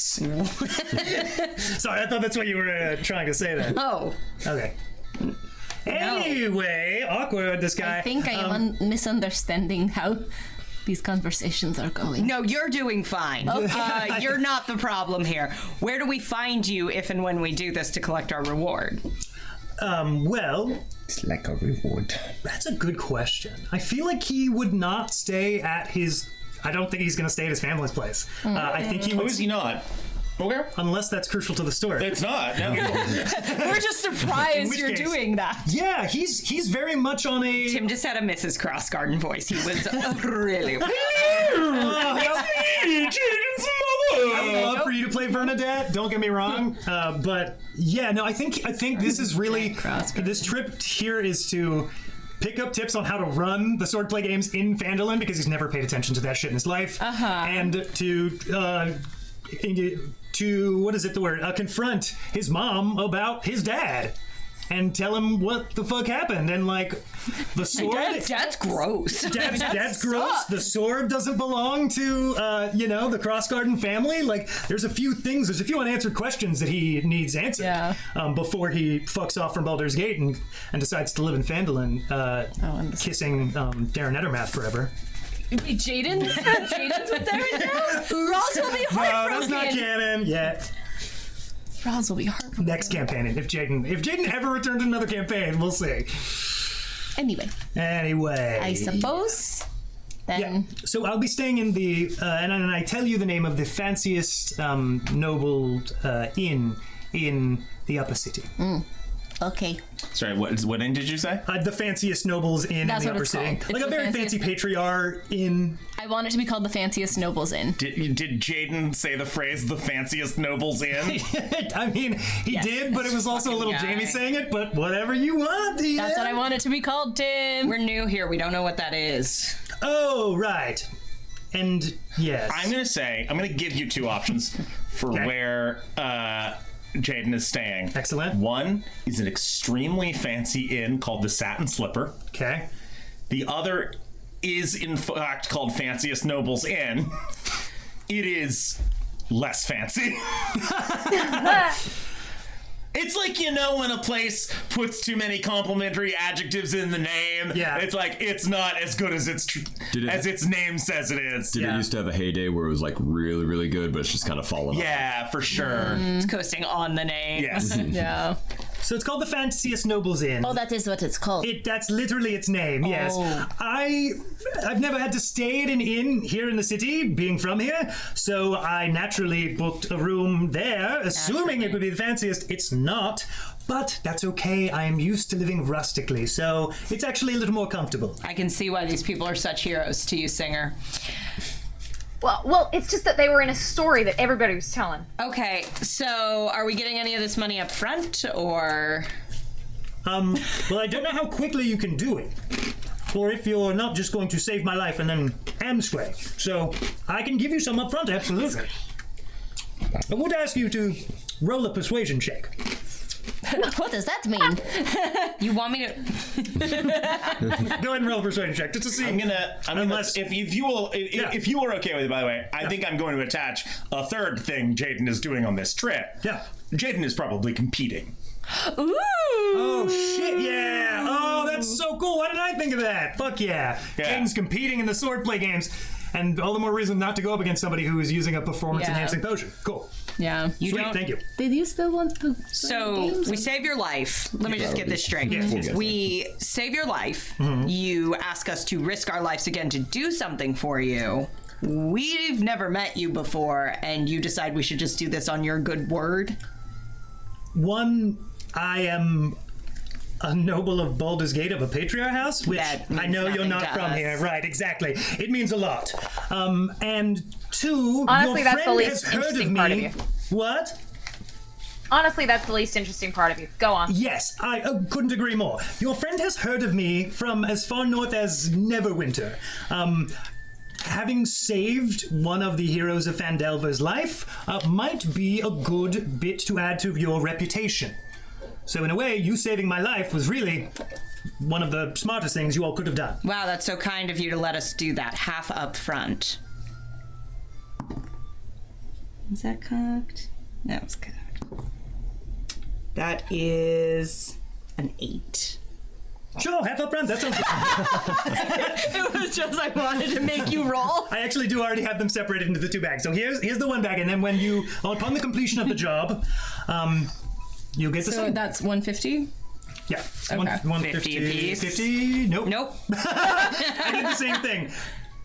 Sorry, I thought that's what you were trying to say there. Oh. Okay. Anyway, awkward, this guy. I think I am misunderstanding how these conversations are going. No, you're doing fine. You're not the problem here. Where do we find you if and when we do this to collect our reward? Well, It's like a reward. that's a good question. I feel like he would not stay at his... I don't think he's going to stay at his family's place. I think he Who would... is he not? Okay. Unless that's crucial to the story. It's not. No. We're just surprised which you're case- doing that. Yeah, he's very much on a... Tim just had a Mrs. Crossgarden voice. He was really... I would love for you to play Bernadette. Don't get me wrong, but yeah, no, I think this is really this trip here is to pick up tips on how to run the swordplay games in Phandalin because he's never paid attention to that shit in his life, and to what is it the word? Confront his mom about his dad. And tell him what the fuck happened, and like the sword. That's gross. That's gross. The sword doesn't belong to, the Crossgarden family. Like, there's a few unanswered questions that he needs answered before he fucks off from Baldur's Gate and decides to live in Phandalin, kissing Darren Ettermath forever. Wait, Jaden's with Darren now? Ross will be No, heartbroken. that's not canon yet. Ross will be heartbroken. Next campaign, if Jaden ever returns to another campaign, we'll see. Anyway, Anyway, I suppose then. Yeah. So I'll be staying in the, and I tell you the name of the fanciest noble inn in the upper city. Okay. Sorry, what inn did you say? The fanciest nobles inn That's in the what upper it's city. called. It's Like a the very fancy fanciest- patriarch inn. I want it to be called the fanciest nobles inn. Did Jaden say the phrase "the fanciest nobles inn"? I mean, he did, but it was also a little guy. Jamie saying it, but whatever you want. Yeah. That's what I want it to be called, Tim. We're new here. We don't know what that is. Oh, right. And yes. I'm gonna give you two options for Okay. where Jaden is staying. Excellent. One is an extremely fancy inn called the Satin Slipper. Okay. The other is in fact called Fanciest Nobles Inn. It is less fancy. It's like, when a place puts too many complimentary adjectives in the name. Yeah. It's like, it's not as good as its name says it is. Did it used to have a heyday where it was like really, really good, but it's just kind of fallen off? Yeah, for sure. It's coasting on the name. Yes. Yeah. So it's called the Fanciest Nobles Inn. Oh, that is what it's called. That's literally its name, yes. Oh. I've never had to stay at an inn here in the city, being from here, so I naturally booked a room there, assuming it would be the fanciest. It's not, but that's okay. I am used to living rustically, so it's actually a little more comfortable. I can see why these people are such heroes to you, Singer. Well, it's just that they were in a story that everybody was telling. Okay, so are we getting any of this money up front, or? Well, I don't know how quickly you can do it, or if you're not just going to save my life and then amscray. So I can give you some up front, absolutely. I would ask you to roll a persuasion check. What does that mean? You want me to? Go ahead and roll a persuasion check just to see. I'm gonna if you are okay with it, by the way, I think I'm going to attach a third thing Jaden is doing on this trip. Yeah. Jaden is probably competing. Ooh! Oh shit! Yeah! Oh, that's so cool. Why didn't I think of that? Fuck yeah! Jaden's competing in the swordplay games, and all the more reason not to go up against somebody who is using a performance-enhancing potion. Cool. Yeah. Sweet. Thank you. Did you still want to? So we save your life. Let me just get this straight. Yes. We save your life. You ask us to risk our lives again to do something for you. We've never met you before, and you decide we should just do this on your good word. One, I am a noble of Baldur's Gate of a patriarch house, which That means I know you're nothing not to from us. here. Right, exactly. It means a lot. And two, Honestly, your that's the friend least has heard of interesting me. part of you. What? Honestly, that's the least interesting part of you. Go on. Yes, I couldn't agree more. Your friend has heard of me from as far north as Neverwinter. Having saved one of the heroes of Fandelver's life might be a good bit to add to your reputation. So in a way, you saving my life was really one of the smartest things you all could have done. Wow, that's so kind of you to let us do that half up front. Is that cocked? No, it's cocked. That is an 8. Sure, half up front, that sounds good. It was just I wanted to make you roll. I actually do already have them separated into the two bags. So here's the one bag, and then when you, upon the completion of the job, you'll get the So same. that's 150. Yeah. Okay. 150 apiece. 50? Nope. Nope. I did the same thing.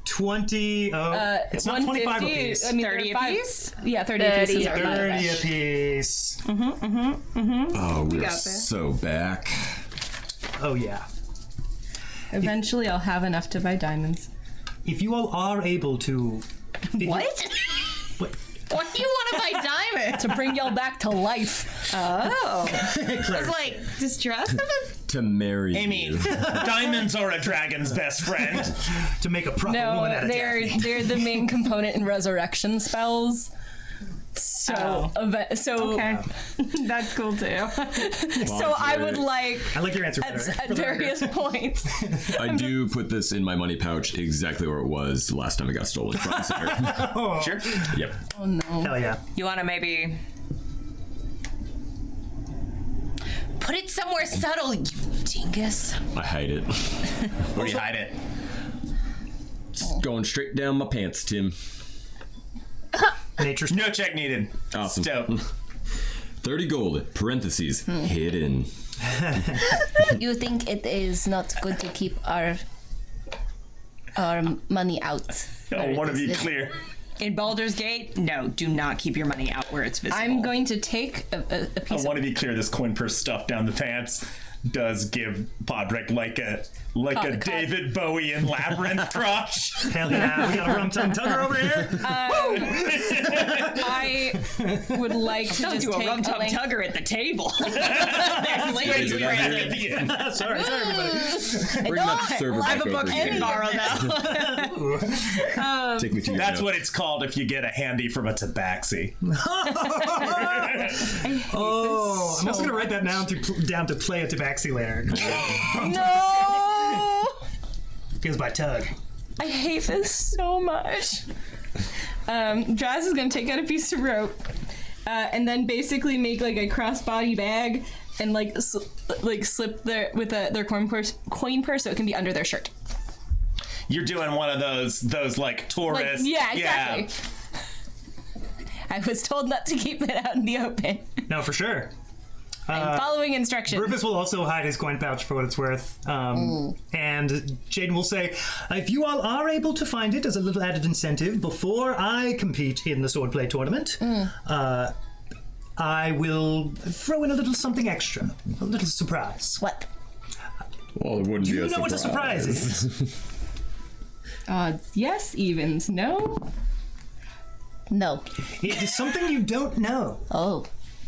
20. It's not 25 apiece. I mean, 30 apiece? Yeah, 30 apiece. is 30 our 30 apiece. Oh, we're got there. so back. Oh, yeah. Eventually, I'll have enough to buy diamonds. If you all are able to. What? What? Why do you want to buy diamonds? To bring y'all back to life. Oh. I was like, distress of it? To marry Amy, you. diamonds are a dragon's best friend. To make a proper No, woman out of Daphne. they're the main component in resurrection spells. So, Okay. That's cool too. so I would like I like your answer better. at various points. I do put this in my money pouch exactly where it was the last time it got stolen from Center. Sure. Yep. Oh no. Hell yeah. You want to maybe put it somewhere subtle, you dingus. I hide it. Where do you hide it? It's going straight down my pants, Tim. Nature's No check needed. Awesome. Dope. 30 gold, parentheses, hidden. You think it is not good to keep our money out? I want to be It's- clear. In Baldur's Gate, no, do not keep your money out where it's visible. I'm going to take a I piece want to be clear. This coin purse stuff down the pants does give Podrick like a Cut. David Bowie in Labyrinth crotch. Hell yeah. We got a rum tum tugger over here. I would like to Don't just do a take rum tum link- tugger at the table. There's ladies do that present. here. Sorry, everybody. Bring that server I have back a book over you can here. borrow now. Take me to your That's note. what it's called if you get a handy from a tabaxi. Oh, I'm also going to write that down to play a tabaxi later. No! Goes by Tug. I hate this so much. Jazz is gonna take out a piece of rope, and then basically make like a crossbody bag and slip their coin purse so it can be under their shirt. You're doing one of those like tourists. Yeah, exactly. I was told not to keep it out in the open. No, for sure. I'm following instructions. Rufus will also hide his coin pouch for what it's worth. And Jaden will say, if you all are able to find it as a little added incentive before I compete in the swordplay tournament, I will throw in a little something extra. A little surprise. What? Well, it wouldn't Do be you a know what a surprise is? Odds, yes, evens, no. No. It is something you don't know. Oh.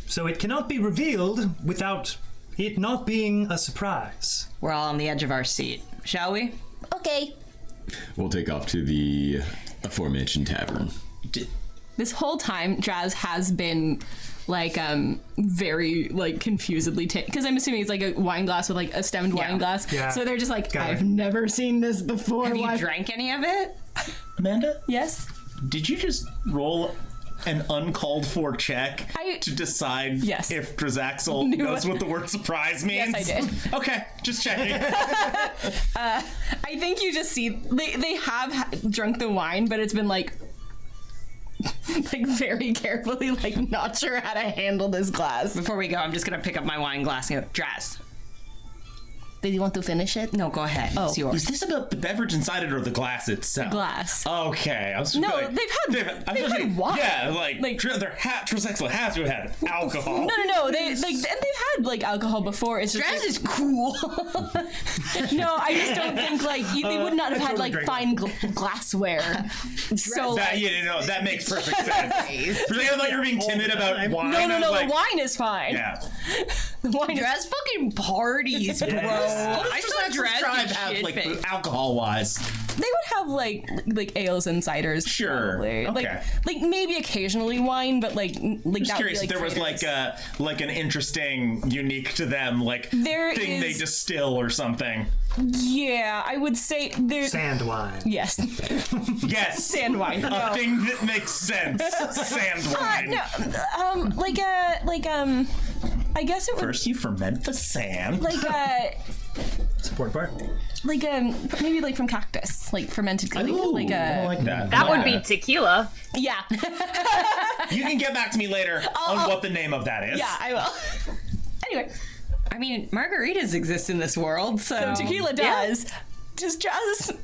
So it cannot be revealed without it not being a surprise. We're all on the edge of our seat, shall we? Okay. We'll take off to the aforementioned tavern. This whole time, Draz has been like very like confusedly because I'm assuming it's like a wine glass with like a stemmed wine glass. Yeah. So they're just like, Got it. I've never seen this before. Have you Why- drank any of it? Amanda, Yes. did you just roll an uncalled for check to decide Yes. if Drazaxel knows what the word surprise means? Yes, I did. Okay, just checking. I think you just see they have drunk the wine, but it's been like very carefully, like not sure how to handle this glass. Before we go, I'm just gonna pick up my wine glass and go, Draz. Did you want to finish it? No, go ahead. Oh. It's yours. Is this about the beverage inside it or the glass itself? Glass. Okay, I was No, like, they've had wine. Yeah, like Like- Drazaxel has to have had alcohol. No. They like, and they've had like alcohol before. It's just Draz is cool. no. I just don't think like they would not have had totally like agree. fine glassware. So That, like, that makes perfect sense. For a second, I thought you were being timid about wine. no. Like, The wine is fine. yeah. The wine is. Draz fucking parties, bro. I saw Draz Tribe get have like shit-faced. alcohol-wise. They would have like ales and ciders. Sure. Probably. Okay. Like maybe occasionally wine, but like Just that would be, curious like if there was traders. like an interesting, unique to them like There thing they is- distill or something. Yeah, I would say there's. Sand wine. Yes. Yes, Sand wine. a No. thing that makes sense. Sand wine. I guess it would First, you ferment the sand. Support bar. maybe like from cactus, like fermented, I like that. That would be tequila. yeah, You can get back to me later on what the name of that is. yeah, I will. Anyway, I mean, margaritas exist in this world, so, so tequila does. Just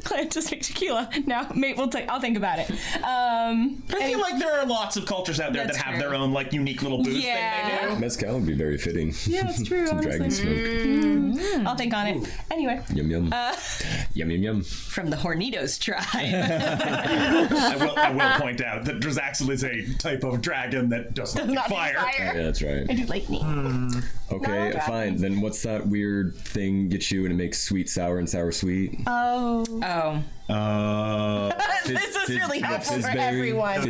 plan to make tequila. Now, mate, I'll think about it. But I feel like there are lots of cultures out there that That's have true. their own like unique little booze Yeah. thing they do. Mezcal would be very fitting. Yeah, that's true. Some dragon smoke. I'll think on it. Anyway, Yum yum. Yum yum yum. from the Hornitos tribe. I will point out that Drazaxel is a type of dragon that doesn't like fire. Yeah, that's right. I do lightning. Okay, No, fine. Then what's that weird thing get you and it makes sweet sour and sour sweet? Oh. Oh. This is really helpful for fizzberry, everyone.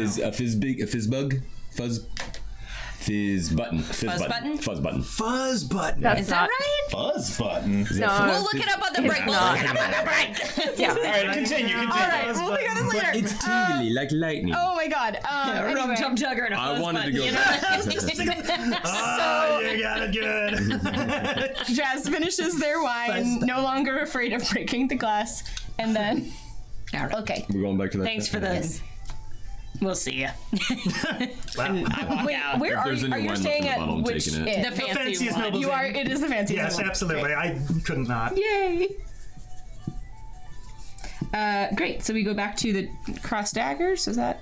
Fizz button. Fuzz button. Fuzz button. That's Is that not. right? Buzz button. No. We'll look it up on the break. We'll look it up on the break. Yeah. All right, continue. All right, we'll figure this later. It's tingly like lightning. Oh my god. Rum Anyway. Tum Tugger and a I fuzz wanted to button, go you know? Oh, you got it good. Jazz finishes their wine, no longer afraid of breaking the glass, and then. All right. Okay. We're going back to that. Thanks for the. We'll see ya. Wow. I walk Wait, out. where If are there's you? any Are you wine staying left at in the bottle, I'm which taking it. inn? The fancy fanciest one. nobles You are. inn. It is the fanciest. Yes, one. absolutely. Great. I couldn't not. Yay. Great. So we go back to the cross daggers. Is that?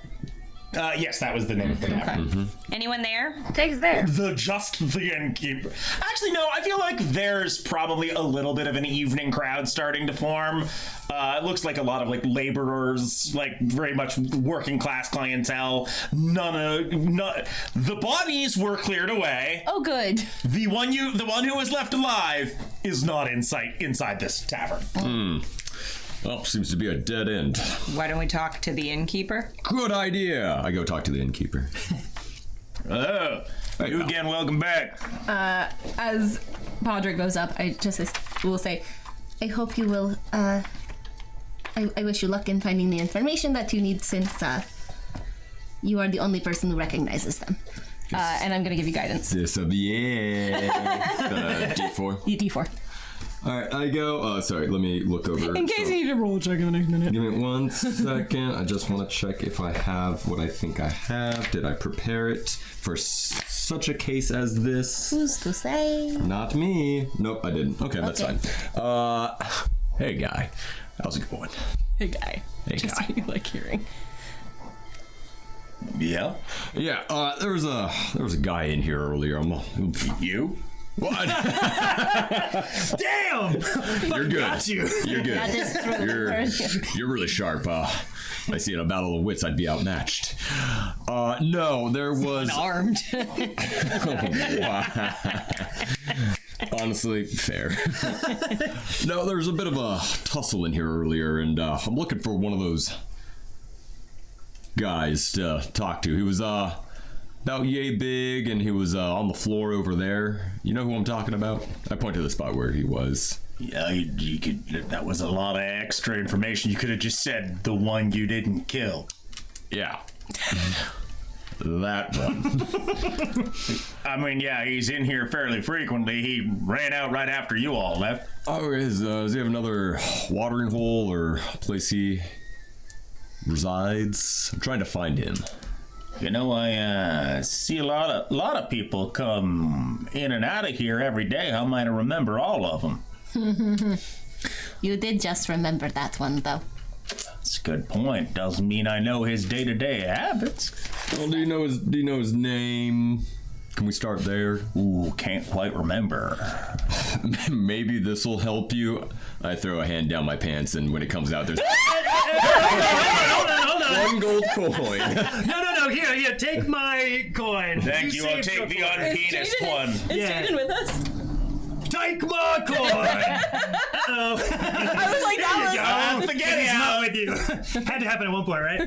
Yes, that was the name of the tavern. Anyone there? Takes there. The innkeeper. Actually, no. I feel like there's probably a little bit of an evening crowd starting to form. It looks like a lot of like laborers, like very much working class clientele. The bodies were cleared away. Oh, good. The one who was left alive is not in sight inside this tavern. Well, seems to be a dead end. Why don't we talk to the innkeeper? Good idea. I go talk to the innkeeper. Oh, you again. Welcome back. As Padre goes up, I just will say, I hope you will, I wish you luck in finding the information that you need since, you are the only person who recognizes them. and I'm going to give you guidance. This of the D4. D4. All right, I go. Sorry, let me look over. In case you need to roll a check in the next minute. Give me 1 second. I just want to check if I have what I think I have. Did I prepare it for such a case as this? Who's to say? Not me. Nope, I didn't. Okay, that's Okay. fine. Hey guy, how's it going? Hey, guy. Hey Just guy. so you like hearing. Yeah. Yeah, there was a guy in here earlier. You? What? Damn! You're good. Got you. You're good. That is true. You're really sharp. I see in a battle of wits I'd be outmatched. No, there was Armed. honestly fair. No, there was a bit of a tussle in here earlier, and I'm looking for one of those guys to talk to. He was about yay big, and he was on the floor over there. You know who I'm talking about? I point to the spot where he was. Yeah, you could. That was a lot of extra information. You could have just said the one you didn't kill. Yeah. That one. I mean, yeah, he's in here fairly frequently. He ran out right after you all left. Oh, does he have another watering hole or place he resides? I'm trying to find him. You know, I see a lot of people come in and out of here every day. How might I remember all of them? You did just remember that one, though. That's a good point. Doesn't mean I know his day-to-day habits. Well, do you know his name? Can we start there? Ooh, can't quite remember. Maybe this will help you. I throw a hand down my pants, and when it comes out, there's Hold on. 1 gold coin. No, here, take my coin. Thank you. I'll saved take your the coin. unpenised one. Is Yeah. Jaden with us? Take my coin! I was like, that was... Forget It's it. not with you. Had to happen at one point, right?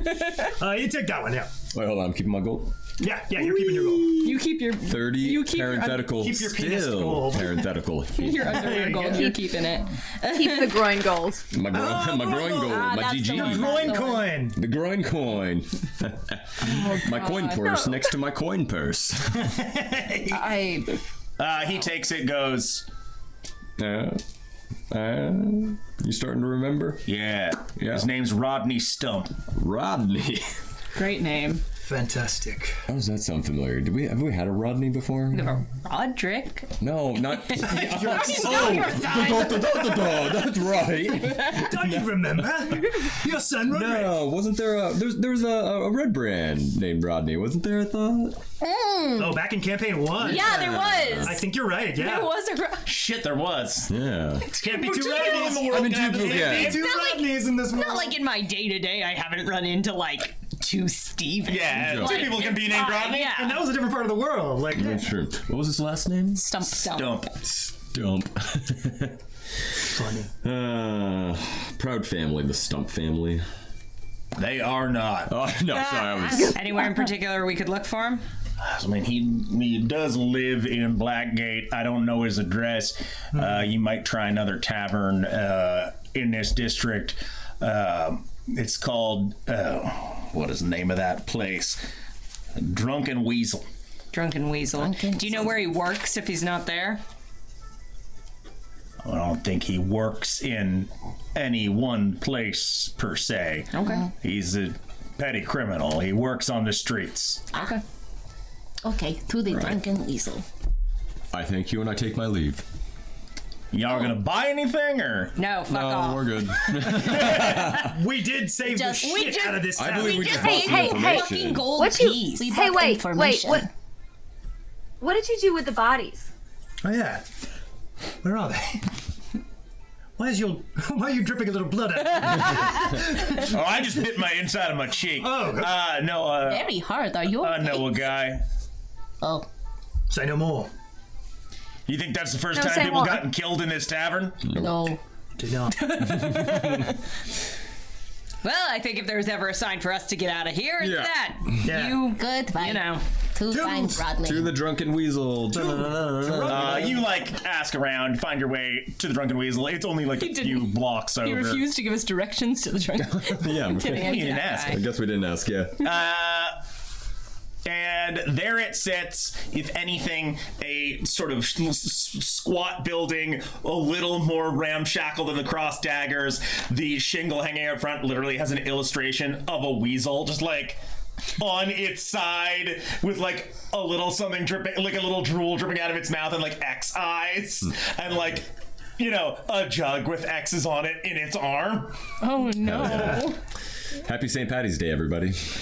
You take that one, yeah. Wait, hold on. I'm keeping my gold. Yeah, you're keeping your gold. You keep your... 30 You keep your- parenthetical. keep your penis still gold. parenthetical. Your underwear gold. You're keeping it. Keep the groin gold. My groin gold. Ah, My that's the GG. one. Groin coin! The groin coin. My coin purse next to my coin purse. He takes it, goes, You starting to remember? yeah. Yeah. His name's Rodney Stump. Rodney. Great name. Fantastic. How does that sound familiar? Have we had a Rodney before? Roderick. No, not. Your That's right. Don't you remember? Your son, Roderick. No, wasn't there a there's a red brand named Rodney? Wasn't there? I thought. Oh, back in campaign 1. Yeah, there was. I think you're right, yeah. There was a... Shit, there was. Yeah. Can't be too Rodneys. I'm in two books. Can't be two not like- Rodneys in this world. Not like in my day-to-day, I haven't run into, like, 2 Stevens. Yeah, Like, two people can be named Rodney. Yeah. And that was a different part of the world. Like, That's true. What was his last name? Stump. Stump. Stump. funny. Proud family, the Stump family. They are not. Oh no, sorry, I was. Anywhere in particular we could look for him? I mean, he does live in Blackgate. I don't know his address. You might try another tavern in this district. It's called, what is the name of that place? Drunken Weasel. Drunken Weasel. Drunken Do you know where he works if he's not there? I don't think he works in any one place per se. Okay. He's a petty criminal. He works on the streets. Okay. Okay, to the drunken weasel. I thank you and I take my leave. Y'all gonna buy anything or? No, fuck No, off. we're good. We did save Just- the we shit just- out of this I town. believe we just Hey, bought some hey, hey. information. Fucking gold What you? piece. We Hey, bought wait. information. What did you do with the bodies? Oh yeah. Where are they? Why are you dripping a little blood out? Oh, I just bit my inside of my cheek. Oh. No, Very hard, are you? I Okay? know a guy. Oh, Say no more. You think that's the first No, time say people more. gotten killed in this tavern? no. Do not. Well, I think if there's ever a sign for us to get out of here, it's Yeah. that. Yeah. You, Goodbye. you know. To find Rodney. To the drunken weasel. You ask around, find your way to the Drunken Weasel. It's only like a didn't- few blocks over. He refused to give us directions to the drunken. Yeah, You didn't ask. I guess we didn't ask. Yeah. And there it sits, if anything, a sort of squat building, a little more ramshackle than the cross daggers. The shingle hanging out front literally has an illustration of a weasel, just like on its side with like a little something dripping, like a little drool dripping out of its mouth and like X eyes and like, you know, a jug with X's on it in its arm. Oh no. Happy St. Patty's Day, everybody. Is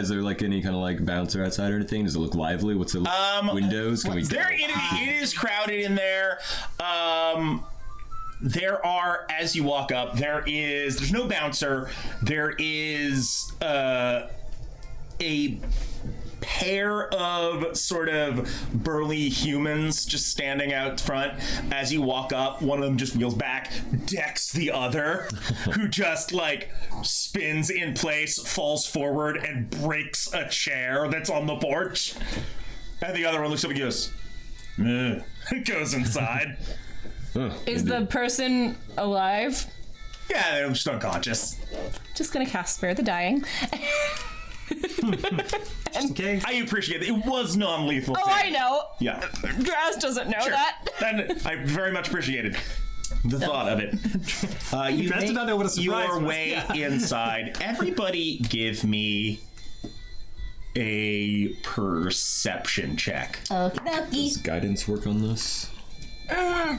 there like any kind of like bouncer outside or anything? Does it look lively? What's the windows? Can we? It is crowded in there. There are, as you walk up, there's no bouncer. There is a pair of sort of burly humans just standing out front. As you walk up, one of them just wheels back, decks the other, who just like spins in place, falls forward, and breaks a chair that's on the porch. And the other one looks up and goes, "Ugh," goes inside. Is the person alive? Yeah, they're just unconscious. Just gonna cast Spare the Dying. Okay. I appreciate it. It was non-lethal. Oh, I know. Yeah. Draz doesn't know that. And I very much appreciated the thought of it. You Draz did not know what a surprise your was. way inside. Everybody give me a perception check. Okie Does guidance work on this?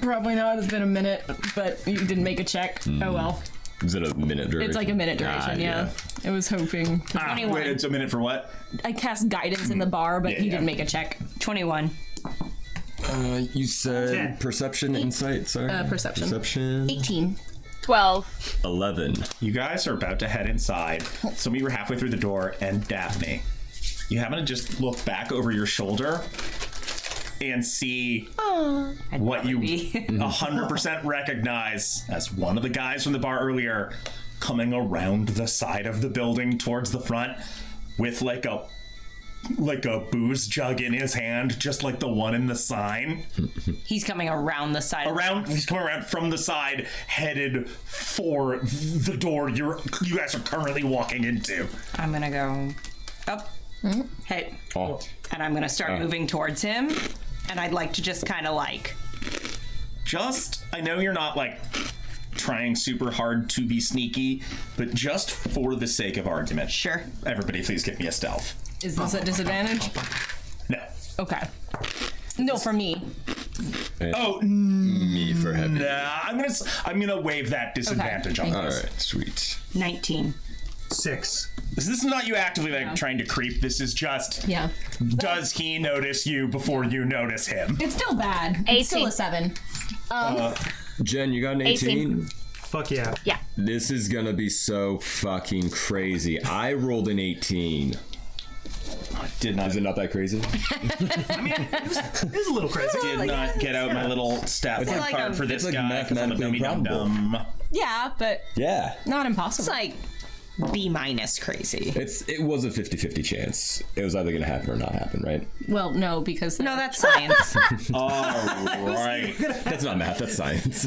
Probably not. It's been a minute, but you didn't make a check. Oh well. Is it a minute duration? It's like a minute duration, yeah. I was hoping. Wait, it's a minute for what? I cast guidance in the bar, but he didn't make a check. 21. You said 10. perception, insight, sorry? Perception. Perception. 18. 12. 11. You guys are about to head inside. Some of you are halfway through the door, and Daphne, you happen to just look back over your shoulder and see what you 100% recognize as one of the guys from the bar earlier coming around the side of the building towards the front with like a booze jug in his hand, just like the one in the sign. He's coming around the side. He's coming around from the side, headed for the door you guys are currently walking into. I'm gonna go up. Hey. Oh. And I'm gonna start moving towards him. And I'd like to just kind of like... I know you're not like trying super hard to be sneaky, but just for the sake of argument. Sure. Everybody please give me a stealth. Is this a disadvantage? No. Okay. No, for me. Me for heavy. Nah, I'm gonna waive that disadvantage on All this. right, sweet. 19. 6. This is not you actively like trying to creep. This is just does he notice you before you notice him? It's still bad. It's still a 7. Jen, you got an 18? Fuck yeah. Yeah. This is gonna be so fucking crazy. I rolled an 18. Did not. Is it not that crazy? I mean, it's a little crazy. Did not get out my little stat like card for this it's like guy. 'Cause I'm a mathematically dummy improbable. dum. Yeah, but Yeah. not impossible. It's like B- crazy. It was a 50-50 chance. It was either gonna happen or not happen, right? Well, no, because No, that's science. All right. That's not math, that's science.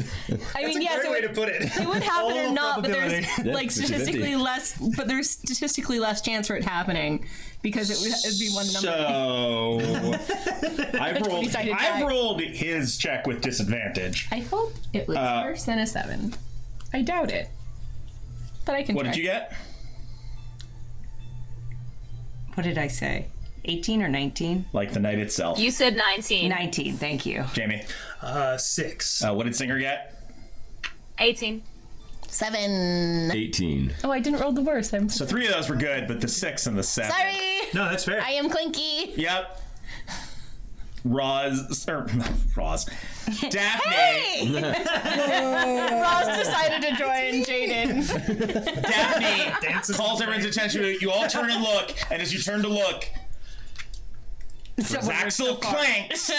I mean, yes, Great way to put it. it would happen or not, but there's Yeah, like 50-50. statistically less. But there's statistically less chance for it happening because it'd be one number. So I've Decided die. rolled his check with disadvantage. I hope it was worse than a 7. I doubt it, but I can. What try. did you get? What did I say? 18 or 19? Like the night itself. You said 19. 19, thank you. Jamie. 6. What did Singer get? 18. 7. 18. Oh, I didn't roll the worst. I'm So 3 of those were good, but the 6 and the 7. Sorry. No, that's fair. I am Clinky. Yep. Roz. Daphne. Ross decided to join Jaden. Daphne calls everyone's attention to it. You all turn and look, and as you turn to look, Axel clanks.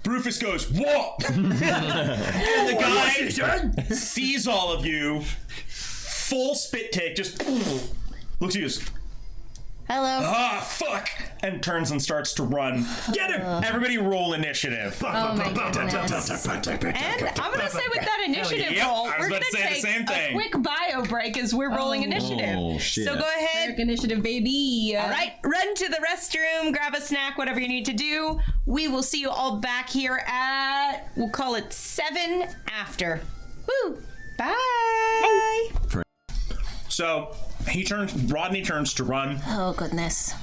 Brufus goes, "Whoa!" And the guy sees all of you. Full spit take, just looks at you. Goes, Hello. "Ah, fuck!" and turns and starts to run. Get him! Everybody roll initiative. Oh my goodness. And I'm gonna say with that initiative Yep, roll, I was we're about gonna to say the take same a thing. quick bio break because we're rolling initiative. Oh, shit. So go ahead. Initiative, baby. All right, run to the restroom, grab a snack, whatever you need to do. We will see you all back here at, we'll call it 7 after. Woo! Bye! So Rodney turns to run. Oh, goodness.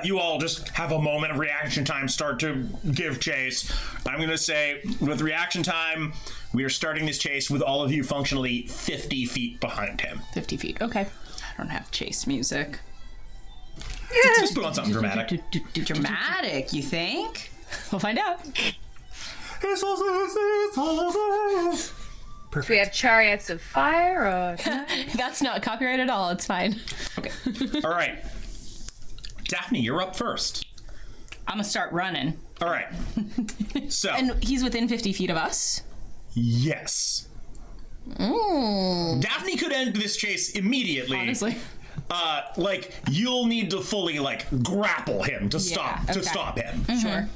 You all just have a moment of reaction time, start to give chase. I'm going to say, with reaction time, we are starting this chase with all of you functionally 50 feet behind him. 50 feet, okay. I don't have chase music. Just put on something dramatic. Dramatic, you think? We'll find out. Do we have chariots of fire or? That's not copyright at all. It's fine. Okay. All right. Daphne, you're up first. I'm gonna start running. All right. So. And he's within 50 feet of us? Yes. Daphne could end this chase immediately. Honestly. You'll need to fully grapple him to stop him. Sure.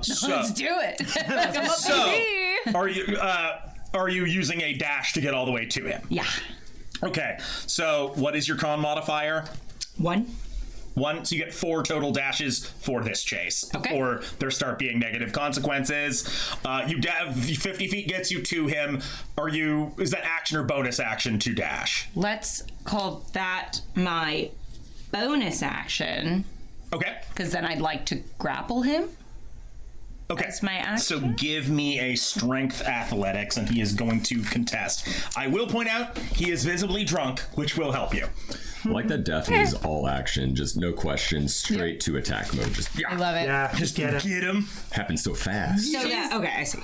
So Let's do it. Come up, baby. are you using a dash to get all the way to him? Yeah. Okay. So what is your con modifier? 1. So you get 4 total dashes for this chase before there start being negative consequences. You have 50 feet gets you to him. Is that action or bonus action to dash? Let's call that my bonus action. Okay. Because then I'd like to grapple him. Okay. That's my action. So give me a strength athletics, and he is going to contest. I will point out he is visibly drunk, which will help you. I like that Daphne's all action, just no questions, straight to attack mode. Just I love it. Yeah, just get him. Get him. happens so fast. So yeah, okay, I see.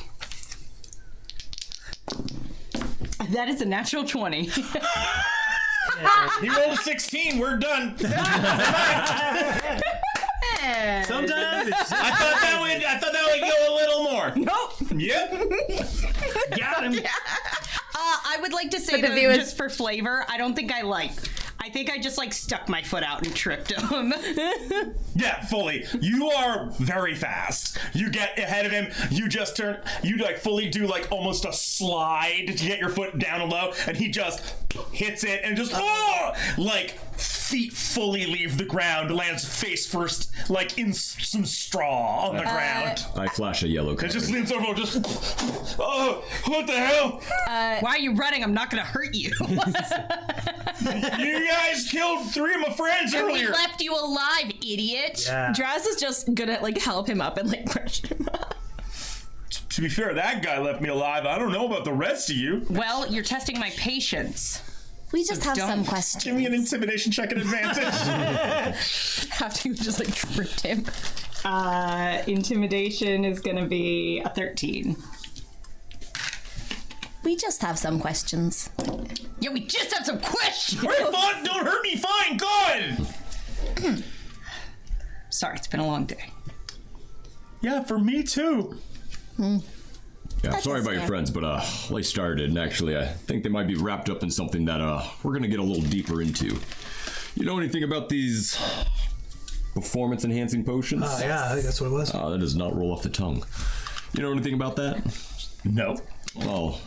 That is a natural 20. He rolled a 16. We're done. Sometimes it's I thought that would go a little more. Nope. Yep. got him. I would like to say, the though, viewers- just for flavor, I don't think I think I just stuck my foot out and tripped him. Yeah, fully. You are very fast. You get ahead of him. You just turn. You fully do almost a slide to get your foot down low, and he just hits it and just feet fully leave the ground, lands face first, in some straw on the ground. I flash a yellow It card. just leans over, oh, what the hell? Why are you running? I'm not gonna hurt you. You guys killed 3 of my friends We earlier. left you alive, idiot. Yeah. Draz is just gonna help him up and brush him up. To be fair, that guy left me alive. I don't know about the rest of you. Well, you're testing my patience. We just have some don't- questions. Give me an intimidation check at advantage. After you just tripped him. Intimidation is gonna be a 13. We just have some questions. Yeah, we just have some questions. We're fine. Don't hurt me. Fine. Good. Sorry, it's been a long day. Yeah, for me too. Yeah, sorry about your friends, but they started, and actually I think they might be wrapped up in something that we're gonna get a little deeper into. You know anything about these performance-enhancing potions? Yeah, I think that's what it was. That does not roll off the tongue. You know anything about that? No. Well,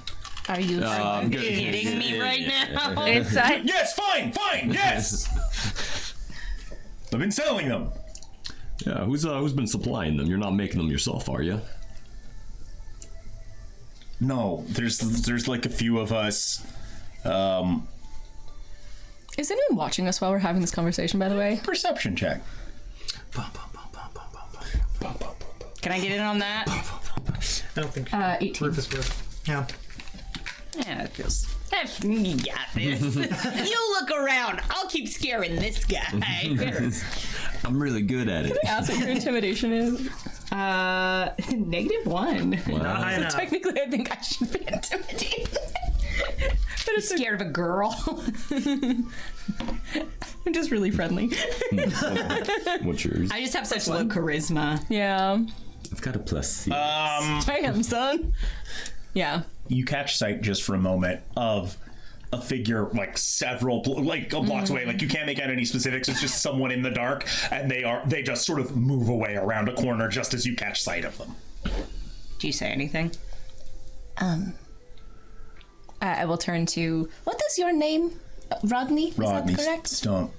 Are you I'm good. Kidding me right now? Inside. Yes. Fine. Yes. I've been selling them. Yeah, who's been supplying them? You're not making them yourself, are you? No. There's a few of us. Is anyone watching us while we're having this conversation, by the way? Perception check. Can I get in on that? I don't think 18. Rufus would. Yeah. Yeah, it feels. You got this. You look around. I'll keep scaring this guy. I'm really good at it. Ask what your intimidation is. -1. I know. Technically, I think I should be intimidated. But it's Scared of a girl. I'm just really friendly. What's yours? I just have such low charisma. Yeah. I've got a +6. I am, son. Yeah. You catch sight just for a moment of a figure several blocks away. You can't make out any specifics. It's just someone in the dark, and they just sort of move away around a corner just as you catch sight of them. Do you say anything? I will turn to. What is your name? Rodney? Rodney Is that correct? Stump.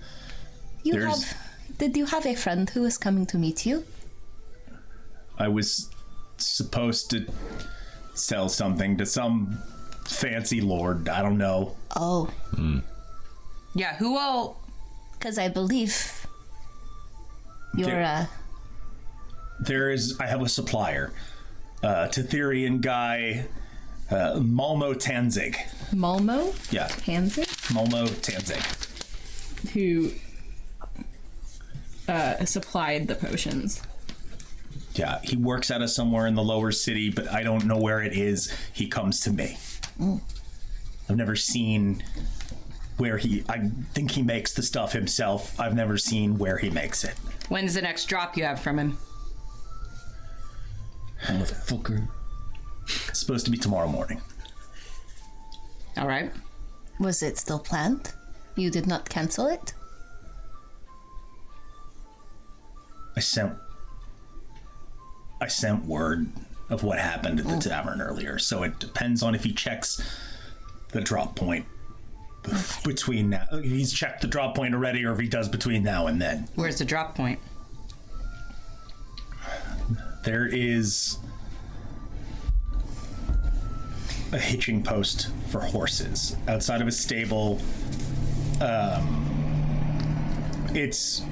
Did you have a friend who is coming to meet you? I was supposed to sell something to some fancy lord. I don't know. Oh. Yeah, who all? Because I believe you're I have a supplier. Tyrannian guy, Malmo Tanzig. Malmo Yeah, Hansen, Malmo Tanzig. who supplied the potions. Yeah, he works out of somewhere in the lower city, but I don't know where it is. He comes to me. I've never seen where I think he makes the stuff himself. I've never seen where he makes it. When's the next drop you have from him? Motherfucker. It's supposed to be tomorrow morning. All right. Was it still planned? You did not cancel it? I sent word of what happened at the tavern earlier, so it depends on if he checks the drop point between now. He's checked the drop point already, or if he does between now and then. Where's the drop point? There is a hitching post for horses outside of a stable. It's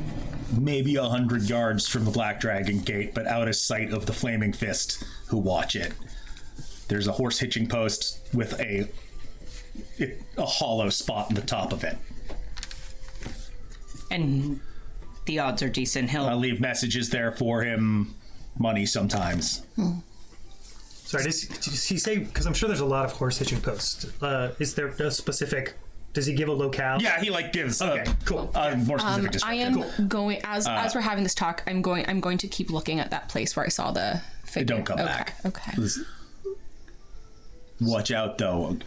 maybe 100 yards from the Black Dragon Gate, but out of sight of the Flaming Fist who watch it. There's a horse hitching post with a hollow spot in the top of it. And the odds are decent. I'll leave messages there for him, money sometimes. Sorry, does he say, because I'm sure there's a lot of horse hitching posts. Is there a specific, does he give a locale? Yeah, he gives Okay, cool. more specific I description. am going as we're having this talk. I'm going to keep looking at that place where I saw the figure. Don't come back. Okay. Watch out, though.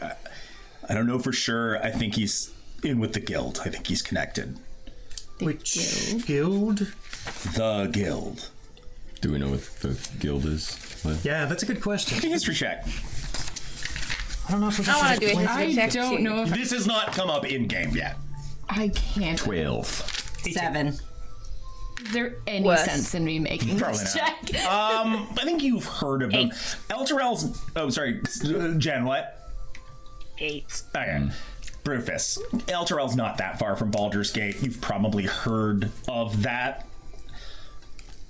I don't know for sure. I think he's in with the guild. I think he's connected. Which guild? The guild. Do we know what the guild is? What? Yeah, that's a good question. History check. I don't know if I want to do a history I check don't too. know if This has not come up in game yet. I can't. 12. 7. Is there any Worse. sense in me making Probably this not. check? I think you've heard of them. 8. Elturel's. Oh, sorry. Jen, what? 8. Okay. Brufus. Elturel's not that far from Baldur's Gate. You've probably heard of that.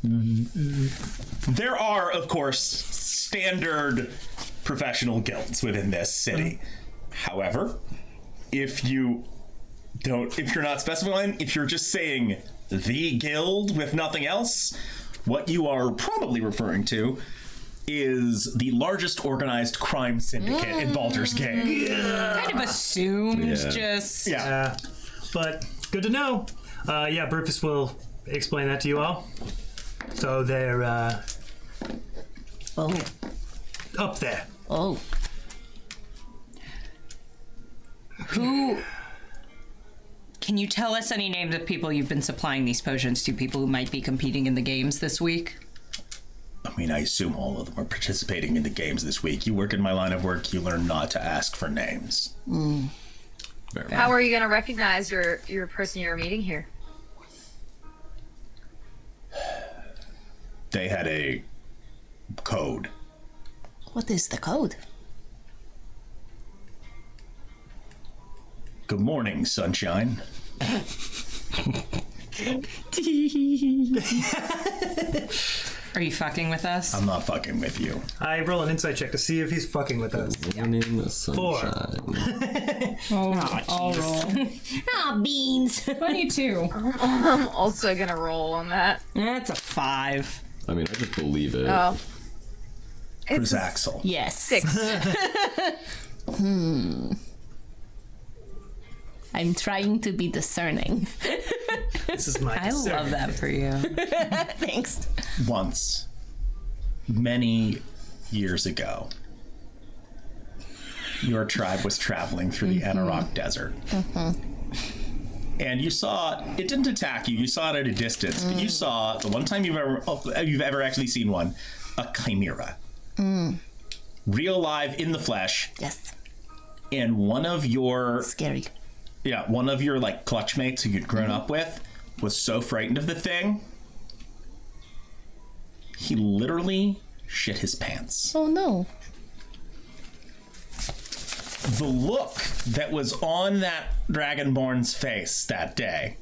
There are, of course, standard professional guilds within this city. However, if you're not specifying, if you're just saying the guild with nothing else, what you are probably referring to is the largest organized crime syndicate in Baldur's Gate. Kind of assumed, Yeah. just... Yeah. But good to know. Yeah, Brufus will explain that to you all. So they're Oh. up there. Oh. Who... Can you tell us any names of people you've been supplying these potions to, people who might be competing in the games this week? I mean, I assume all of them are participating in the games this week. You work in my line of work, you learn not to ask for names. How are you going to recognize your person you're meeting here? They had a code. What is the code? Good morning, sunshine. Are you fucking with us? I'm not fucking with you. I roll an insight check to see if he's fucking with us. Living in the sunshine. I'll roll. Aw, beans. 22. I'm also going to roll on that. That's a 5. I mean, I just believe it. Oh. Who's It's a Axel? Yes. 6. I'm trying to be discerning. This is my I love that for you. Thanks. Once, many years ago, your tribe was traveling through the Anarok Desert. And you saw, it didn't attack you, you saw it at a distance, but you saw, the one time you've ever actually seen one, a chimera. Real live in the flesh. Yes. and one of your Scary. like clutch mates who you'd grown up with was so frightened of the thing, he literally shit his pants. Oh no. The look that was on that Dragonborn's face that day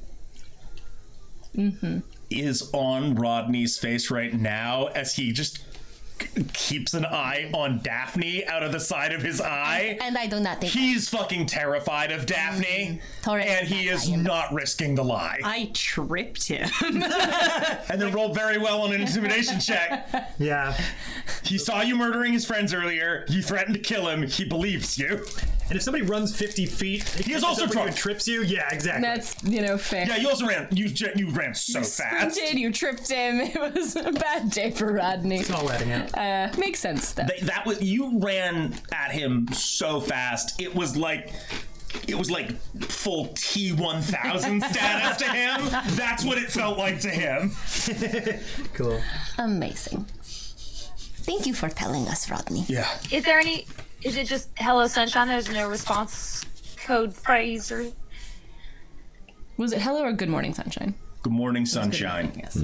is on Rodney's face right now as he just keeps an eye on Daphne out of the side of his eye. And I do not think He's fucking terrified of Daphne, and he is not risking the lie. I tripped him. And then rolled very well on an intimidation check. Yeah. He saw you murdering his friends earlier. You threatened to kill him. He believes you. And if somebody runs 50 feet, He is also drunk. and trips you. Yeah, exactly. That's, fair. Yeah, you also ran. You ran so fast. Sprinted, you tripped him. It was a bad day for Rodney. It's all adding up. Makes sense, though. That was you ran at him so fast. It was like full T1000 status to him. That's what it felt like to him. Cool. amazing. Thank you for telling us, Rodney. Yeah. Is it just hello sunshine? There's no response code phrase or... Was it hello or good morning, sunshine? Good morning, sunshine. Yes.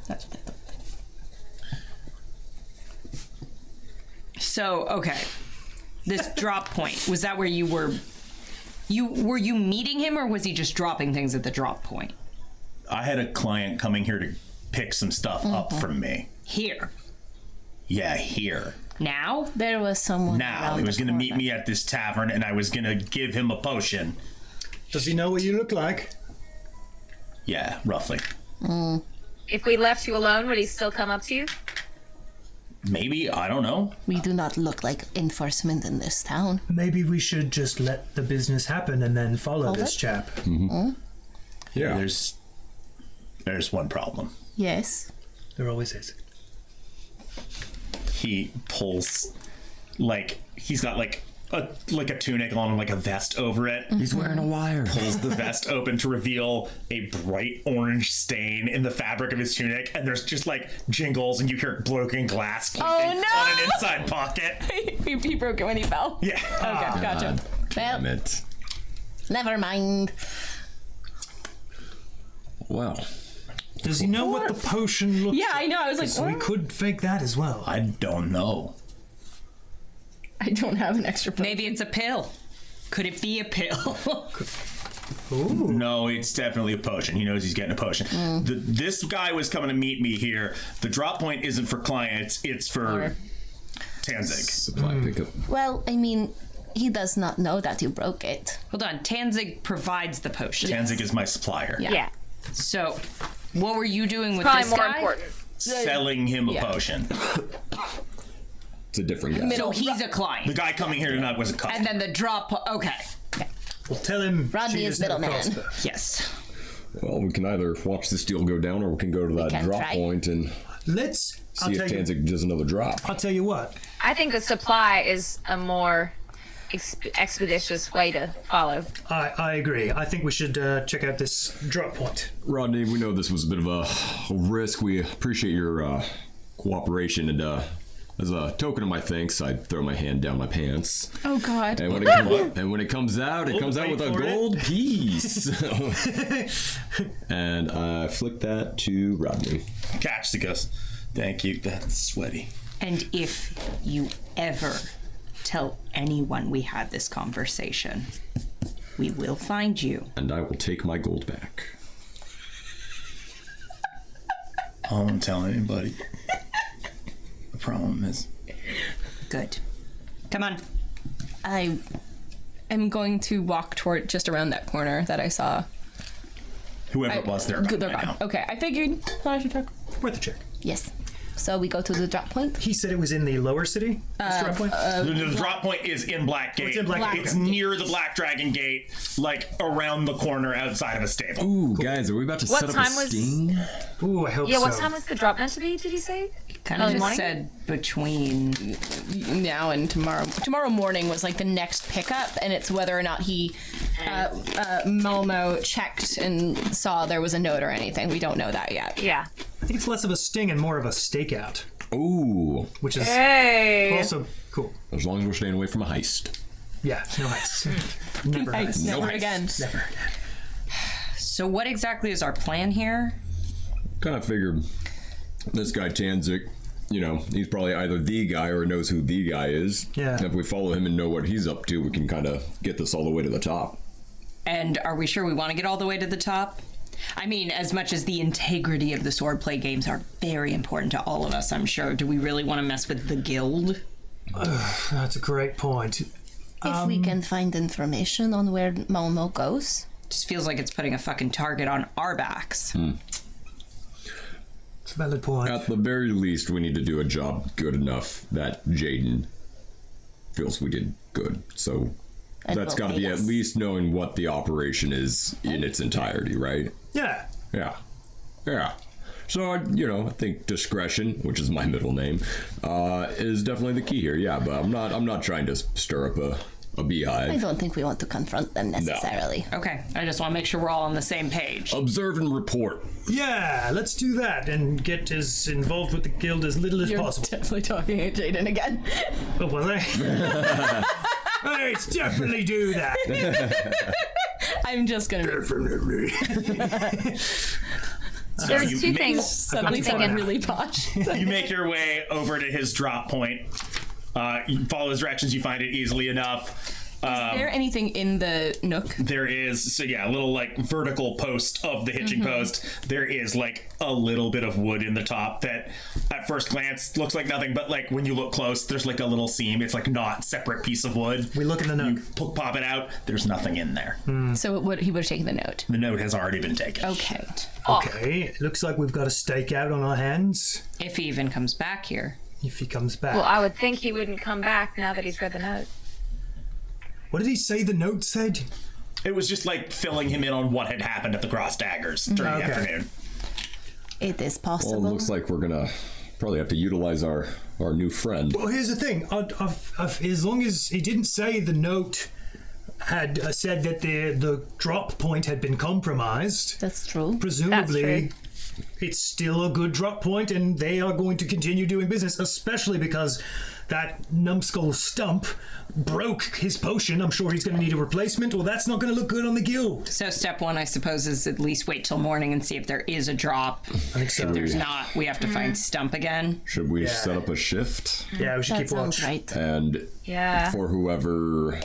That's what I thought. So, okay. This drop point, was that where you were... Were you meeting him, or was he just dropping things at the drop point? I had a client coming here to pick some stuff up from me. Here. Yeah, here. Now? There was someone. Now, he was going to meet me at this tavern, and I was going to give him a potion. Does he know what you look like? Yeah, roughly. If we left you alone, would he still come up to you? Maybe, I don't know. We do not look like enforcement in this town. Maybe we should just let the business happen and then follow this chap. Yeah. There's one problem. Yes. There always is. He pulls, he's got a tunic on, like a vest over it. He's wearing a wire. Pulls the vest open to reveal a bright orange stain in the fabric of his tunic, and there's just jingles, and you hear broken glass clinking on an inside pocket. he broke it when he fell. Yeah. Okay, gotcha. Well, Damn it. never mind. Well, Does he know what the potion looks Yeah, I know. I was like, So we what? could fake that as well. I don't know. I don't have an extra. Maybe it's a pill. Could it be a pill? Ooh. No, it's definitely a potion. He knows he's getting a potion. This guy was coming to meet me here. The drop point isn't for clients, it's for Tanzig. supply pickup. Well, I mean, he does not know that you broke it. Hold on. Tanzig provides the potion. Tanzig is my supplier. Yeah. So, what were you doing with Probably this more guy? important. Selling him a potion. It's a different guy. So he's a client. The guy coming here tonight was a customer. And then the drop... Okay. We'll tell him Rodney she is no middleman. prosper. Yes. Well, we can either watch this deal go down, or we can go to that can drop try. point and Let's... see if Tanzig does another drop. I'll tell you what. I think the supply is a more expeditious way to follow. I agree. I think we should check out this drop point. Rodney, we know this was a bit of a risk. We appreciate your cooperation, and as a token of my thanks, I'd throw my hand down my pants. Oh God. And when it comes out, it comes out with a wait for it. gold piece. And I flick that to Rodney. Catch the goes. Thank you. That's sweaty. And if you ever tell anyone we had this conversation, we will find you. And I will take my gold back. I won't tell anybody. The problem is... Good. Come on. I am going to walk toward just around that corner that I saw. Whoever it was, they're gone They're right gone. now. Okay, I figured. Thought I should check. Worth a check. Yes. So we go to the drop point. He said it was in the lower city, this drop point? The drop point is in Blackgate. It's in Blackgate. It's near the Black Dragon Gate, around the corner outside of a stable. Ooh, guys, are we about to What set up a time was- sting? Ooh, I hope Yeah, so. what time was the drop meant to be, did you say? Kind of Early just morning? said between... Now and tomorrow. Tomorrow morning was the next pickup, and it's whether or not he, Momo checked and saw there was a note or anything. We don't know that yet. Yeah. I think it's less of a sting and more of a stakeout, Ooh, which is Hey. also cool. as long as we're staying away from a heist. Yeah, no heights. Never heights. Never again. Never again. So what exactly is our plan here? Kind of figured this guy Tanzik, you know, he's probably either the guy or knows who the guy is. Yeah. And if we follow him and know what he's up to, we can kind of get this all the way to the top. And are we sure we want to get all the way to the top? I mean, as much as the integrity of the swordplay games are very important to all of us, I'm sure, do we really want to mess with the guild? That's a great point. If we can find information on where Malmo goes. Just feels like it's putting a fucking target on our backs. It's a valid point. At the very least, we need to do a job good enough that Jaden feels we did good. So And that's will got to be pay at us. least knowing what the operation is in its entirety, right? Yeah. Yeah. Yeah. So, you know, I think discretion, which is my middle name, is definitely the key here. Yeah, but I'm not trying to stir up a I beehive. don't think we want to confront them necessarily. Okay, I just want to make sure we're all on the same page. Observe and report. Yeah, let's do that and get as involved with the guild as little as possible. Definitely talking at Jaden again. Oh, was I? Let's definitely do that. I'm just gonna Definitely. There's you two make- things. suddenly I'm sound thinking. really posh. You make your way over to his drop point. You follow his directions. You find it easily enough. Is there anything in the nook? There is, so yeah, a little like vertical post of the hitching post. There is like a little bit of wood in the top that at first glance looks like nothing, but like when you look close, there's like a little seam. It's like not separate piece of wood. We look in the nook. Pop it out. There's nothing in there. So he would have taken the note. The note has already been taken. Okay. Okay, it looks like we've got a stakeout on our hands. If he even comes back here. If he comes back. Well, I would think he wouldn't come back now that he's read the note. What did he say the note said? It was just like filling him in on what had happened at the Cross Daggers during the Okay. afternoon. It is Well, possible. it looks like we're gonna probably have to utilize our new friend. Well, here's the thing. As long as he didn't say the note had said that the drop point had been compromised, That's true. presumably it's still a good drop point and they are going to continue doing business, especially because that numbskull Stump broke his potion. I'm sure he's going to need a replacement. Well, that's not going to look good on the guild. So step one, I suppose, is at least wait till morning and see if there is a drop. I think so. If there's not, we have to find Stump again. Should we Yeah. set up a shift? Yeah, we should That keep sounds watch. right. And Yeah. for whoever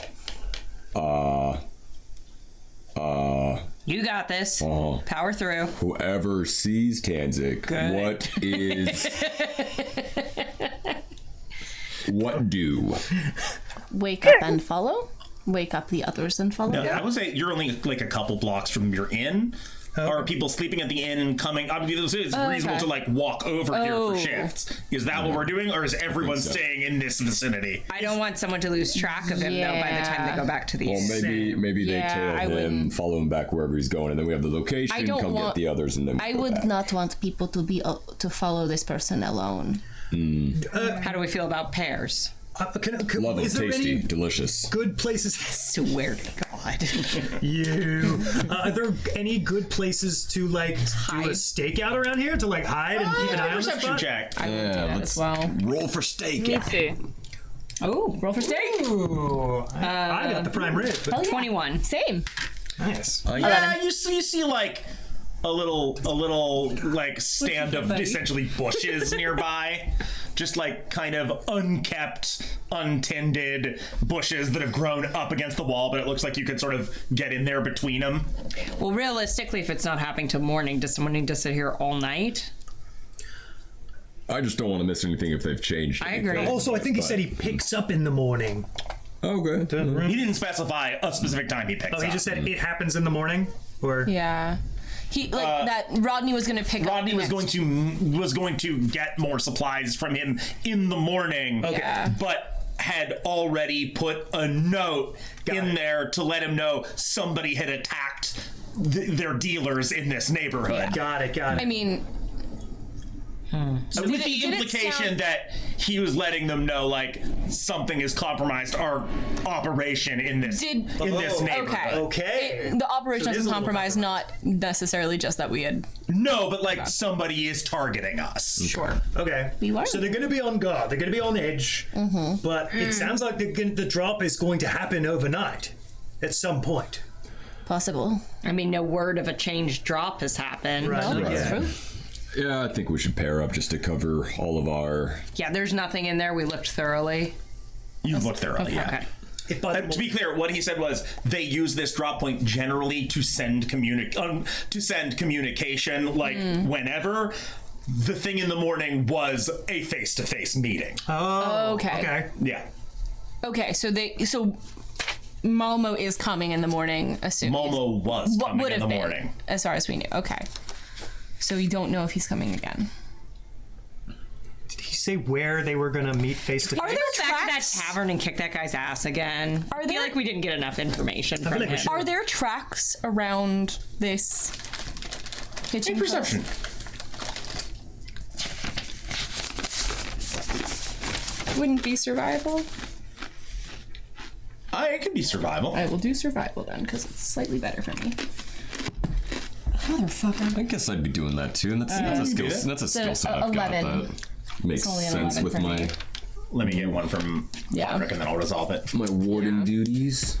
You got this. Oh. Power through. whoever sees Tanzik, Good. what is what do? Wake up and follow. Wake up the others and follow. No, I would say you're only like a couple blocks from your inn. Are people sleeping at the inn and coming? Obviously, it's reasonable to like walk over here for shifts. Is that what we're doing, or is everyone staying in this vicinity? I don't want someone to lose track of him, though, by the time they go back to the Well, maybe they Yeah, I tail him, wouldn't- follow him back wherever he's going, and then we have the location. I don't Come want- get the others, and then we I go would back. not want people to be to follow this person alone. How do we feel about pairs? Lovely, is there tasty, any delicious. good places? Swear to God. You. Are there any good places to like do a stakeout around here to like hide and keep an eye on the Perception spot? check. Yeah, let's well. roll for steak. Me too. Oh, roll for steak. Ooh, I got the prime rib. But 21. Same. nice. Yeah, you see like a little like stand of essentially bushes nearby. Just like kind of unkept, untended bushes that have grown up against the wall, but it looks like you could sort of get in there between them. Well, realistically, if it's not happening till morning, does someone need to sit here all night? I just don't want to miss anything if they've changed. I agree. anything. Also, I think he But- said he picks up in the morning. Okay. He didn't specify a specific time he picks Oh, up. he just said it happens in the morning? Or Yeah. He that Rodney was gonna pick Rodney up. was going to get more supplies from him in the morning. Okay. Yeah. But had already put a note in it. there to let him know somebody had attacked their dealers in this neighborhood. Got it. I mean, So with the implication that he was letting them know, like, something has compromised our operation in this neighborhood. Okay. The operation So it is has a little compromised, not necessarily just that we had. No, but like somebody is targeting us. Sure. Okay. We were. So they're going to be on guard. They're going to be on edge. But it sounds like the drop is going to happen overnight at some point. Possible. I mean, no word of a changed drop has happened. Right. That's true. Yeah, I think we should pair up just to cover all of our. Yeah, there's nothing in there. We looked thoroughly. You looked thoroughly, yeah. Okay. If by the To be clear, what he said was they use this drop point generally to send communication, like whenever. The thing in the morning was a face-to-face meeting. Oh, Okay. Yeah. Okay, so Malmo is coming in the morning, assuming. Momo was What coming would in have the been, morning. as far as we knew. Okay. So we don't know if he's coming again. Did he say where they were going to meet face to Are face? there Back to that tracks? tavern and kick that guy's ass again. Are I feel there- like we didn't get enough information feel from like we him. should- Are there tracks around this hitching post? Perception. Wouldn't be survival. It could be survival. I will do survival then, because it's slightly better for me. Motherfucker. I guess I'd be doing that too, and that's a skill. That's a skill set I've got. 11. That makes only an sense 11 with for my me. Let me get one from Yeah. Roderick and then I'll resolve it. my warden duties.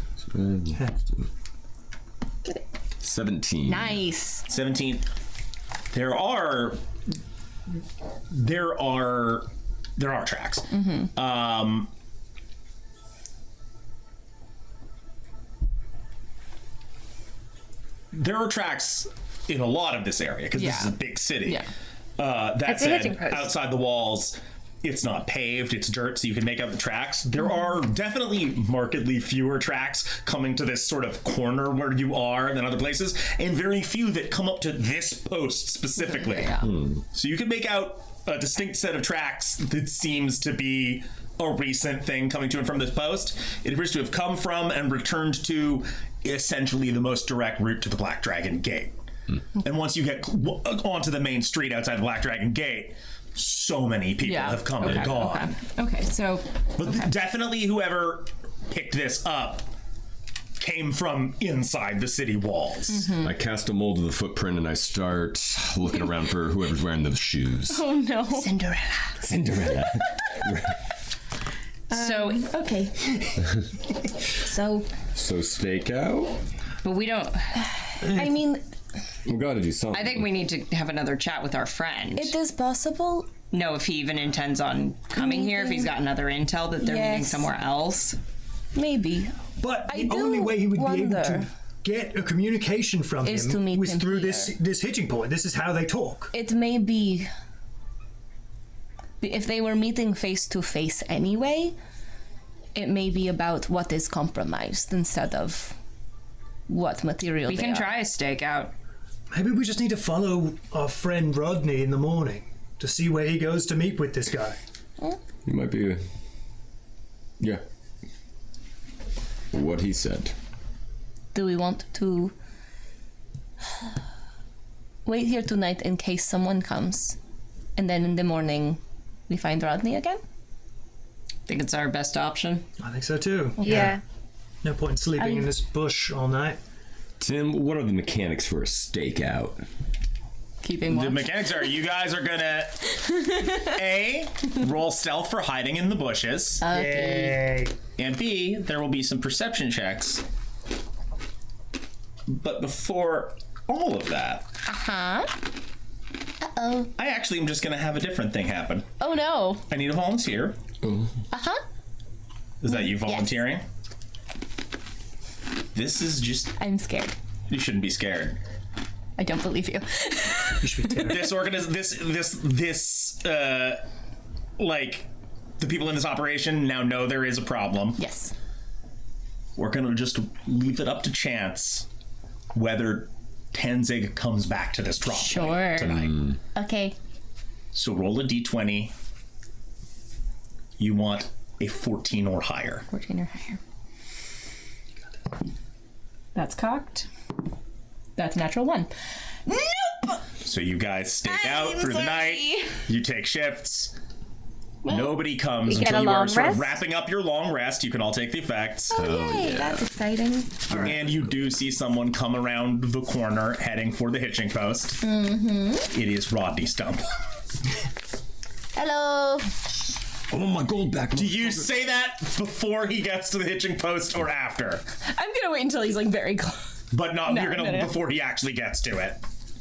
17. Nice. 17. There are tracks. There are tracks in a lot of this area because this is a big city. Yeah. That It's a hitching said, post. outside the walls, it's not paved, it's dirt, so you can make out the tracks. There are definitely markedly fewer tracks coming to this sort of corner where you are than other places, and very few that come up to this post specifically. So you can make out a distinct set of tracks that seems to be a recent thing coming to and from this post. It appears to have come from and returned to essentially the most direct route to the Black Dragon Gate. And once you get onto the main street outside the Black Dragon Gate, so many people have come and gone. Okay, so But definitely whoever picked this up came from inside the city walls. I cast a mold of the footprint and I start looking around for whoever's wearing those shoes. oh no. Cinderella. So, Okay. So, So stake out? but we don't. I mean, We gotta do something. I think we need to have another chat with our friend. it is possible. Know if he even intends on coming here, if he's got another intel that they're meeting Yes. somewhere else. Maybe. But I the do only way he would be able to wonder get a communication from is him to meet was him through here. this hitching point. This is how they talk. It may be. If they were meeting face to face anyway, it may be about what is compromised instead of what material We they can are. try a stakeout. Maybe we just need to follow our friend Rodney in the morning to see where he goes to meet with this guy. You might be. Yeah. What he said. Do we want to wait here tonight in case someone comes, and then in the morning we find Rodney again? Think it's our best option. I think so too. Yeah. No point in sleeping in this bush all night. Tim, what are the mechanics for a stakeout? Keeping The watch. mechanics are you guys are gonna A, roll stealth for hiding in the bushes, Yay. and B, there will be some perception checks. But before all of that, Huh? Uh-oh. I actually am just gonna have a different thing happen. Oh no. I need a volunteer. Uh-huh. Is that you volunteering? This is just I'm scared. you shouldn't be scared. I don't believe you. You should be terrified. This like the people in this operation now know there is a problem. Yes. We're gonna just leave it up to chance whether Tenzig comes back to this drop point Sure. tonight. Okay. So roll a d20. You want a 14 or higher. 14 or higher. That's cocked. That's natural 1. Nope! So you guys stake out through the night. You take shifts. Nobody comes We get until a you are long sort of rest? wrapping up your long rest. You can all take the effects. Yay, that's exciting. And you do see someone come around the corner heading for the hitching post. It is Rodney Stump. Hello. I want my gold back. Do you say that before he gets to the hitching post or after? I'm gonna wait until he's like very close. But not No, you're gonna no. before he actually gets to it.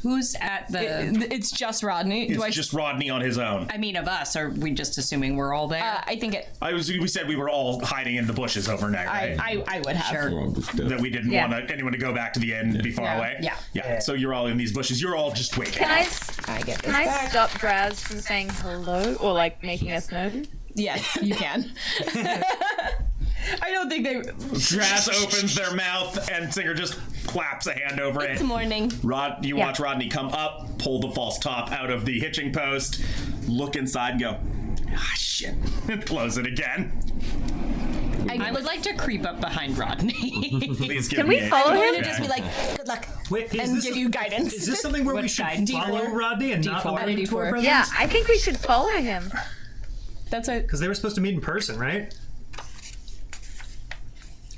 Who's at the? It's just Rodney. It's just Rodney on his own. I mean, of us. Are we just assuming we're all there? I think it. We said we were all hiding in the bushes overnight, right? I would have. That we didn't want anyone to go back to the inn and be far away. Yeah. So you're all in these bushes. You're all just waiting. Can I get this Can I back. stop Draz from saying hello or like making us known? Yes, you can. I don't think they. Draz opens their mouth and Singer just claps a hand over It's it. morning. You watch Rodney come up, pull the false top out of the hitching post, look inside and go, ah, shit, and close it again. I would like to creep up behind Rodney. Please give Can me we a- follow I'm him? gonna just be like, good luck, Wait, is and this give you guidance. is this something where we What should side? follow D4? Rodney and not D4. alert him to our D4. presence? Yeah, I think we should follow him. That's it. Because they were supposed to meet in person, right?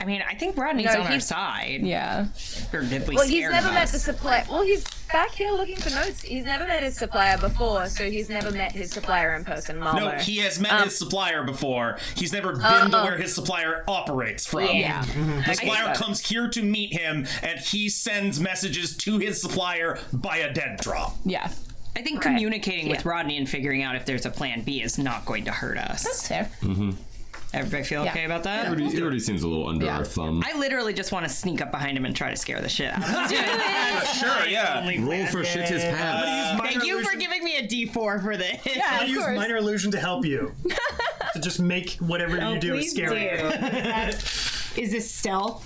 I mean, I think Rodney's No, on our he's- side. Yeah. Or did we Well, he's scare never him? met the supplier. Well, he's back here looking for notes. He's never met his supplier before, so he's never met his supplier in person. No, Marlo. he has met his supplier before. He's never been to where his supplier operates from. Yeah. The supplier comes here to meet him, and he sends messages to his supplier by a dead drop. Yeah. I think communicating with Rodney and figuring out if there's a plan B is not going to hurt us. That's fair. Everybody feel okay about that? It already seems a little under our thumb. I literally just want to sneak up behind him and try to scare the shit out of him. Sure, yeah. Roll for shit his pants. Thank you for giving me a D4 for this. Yeah, I of use course. minor illusion to help you. To just make whatever you do Please scary. Is this stealth?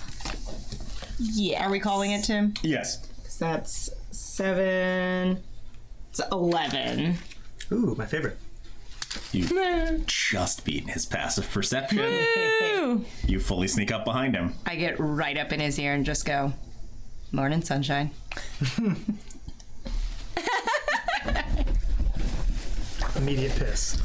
Yeah. Are we calling it, Tim? Yes. That's 7. It's 11. Ooh, my favorite. You've just beaten his passive perception. Ooh. You fully sneak up behind him. I get right up in his ear and just go, "Morning, sunshine." Immediate piss.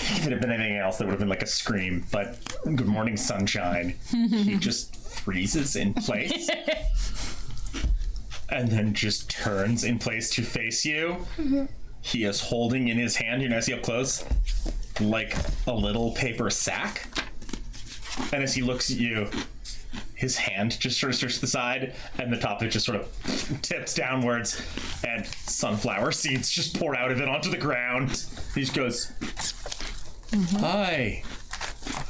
If it had been anything else, that would have been like a scream, but good morning, sunshine. He just freezes in place. And then just turns in place to face you. He is holding in his hand, you know, see up close, like a little paper sack. And as he looks at you, his hand just sort of starts to the side, and the top of it just sort of tips downwards, and sunflower seeds just pour out of it onto the ground. He just goes, "Hi,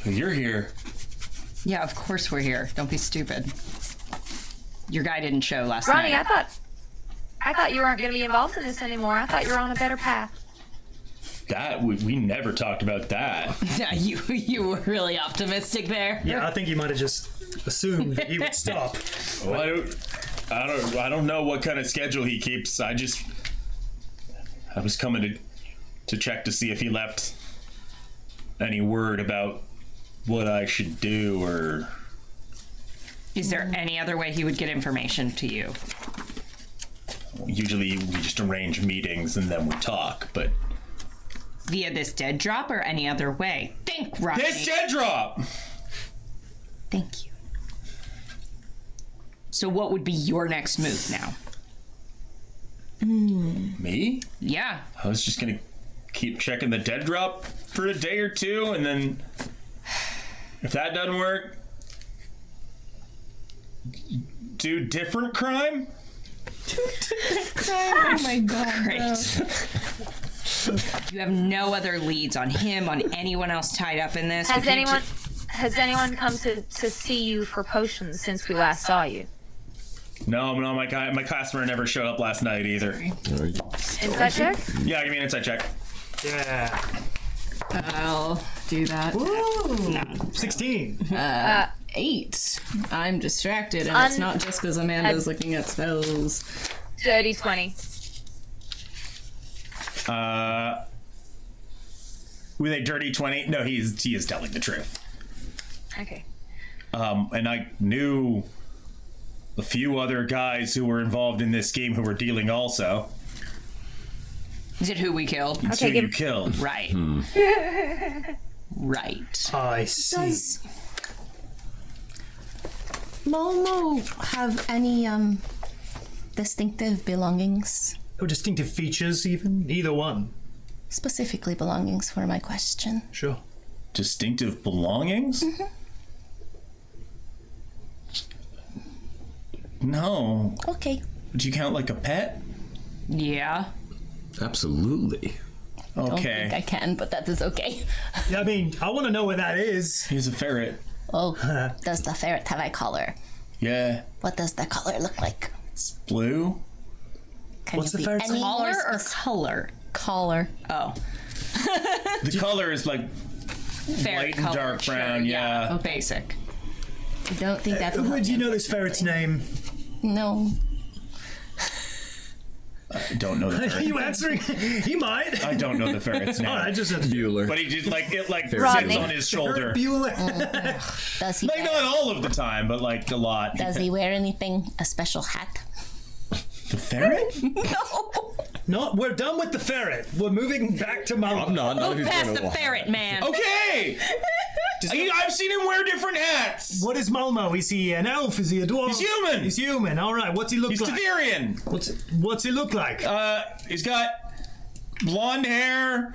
you're here." Yeah, of course we're here. Don't be stupid. Your guy didn't show last Ronnie, night. I thought you weren't going to be involved in this anymore. I thought you were on a better path. That we never talked about that. Yeah, you were really optimistic there. Yeah, I think you might have just assumed that he would stop. Well, I don't know what kind of schedule he keeps. I was coming to check to see if he left any word about what I should do, or Is there any other way he would get information to you? usually we just arrange meetings and then we talk, but Via this dead drop or any other way? Think, Rodney. this dead drop. Thank you. So what would be your next move now? Me? Yeah. I was just gonna keep checking the dead drop for a day or two, and then if that doesn't work, do different crime. Oh my god. Great. You have no other leads on him, on anyone else tied up in this? Has If you anyone come to see you for potions since we last saw you? No, my customer never showed up last night either. Inside check? Yeah, give me an insight check. Yeah. I'll do that. 16. 8. I'm distracted, and it's not just because Amanda's looking at spells. Dirty 20. With a dirty 20? No, he is telling the truth. Okay. And I knew a few other guys who were involved in this game who were dealing also. Is it who we killed? It's who you killed. Right. Right. I see. Does Momo have any distinctive belongings? Or distinctive features, even? Either one. Specifically belongings for my question. Sure. Distinctive belongings? No. Okay. Would you count like a pet? Yeah. Absolutely. Don't think I Okay. can, but that is okay. Yeah, I mean, I want to know what that is. He's a ferret. Oh, does the ferret have a collar? Yeah. What does the collar look like? It's blue. Can What's you the be ferret's any Collar more or color? collar? Oh. The color is like Fair light and color, dark sure, brown, yeah. Oh, basic. I don't think that's. Would you know this ferret's name? No. I don't know the Are ferret. you answering? He might. I don't know the ferret's name. All right, just a Bueller. But he just like it like sits Rodney. on his shoulder. Bueller. Does he? Like Wear, not all of the time, but like a lot. does he wear anything? A special hat? The ferret? No. No, we're done with the ferret. We're moving back to Malmo. I'm not. Not if Move he's past going the to ferret, man. Okay. I've seen him wear different hats. What is Malmo? Is he an elf? Is he a dwarf? He's human. He's human. All right. What's he look He's like? Tyranny. What's he look like? He's got blonde hair,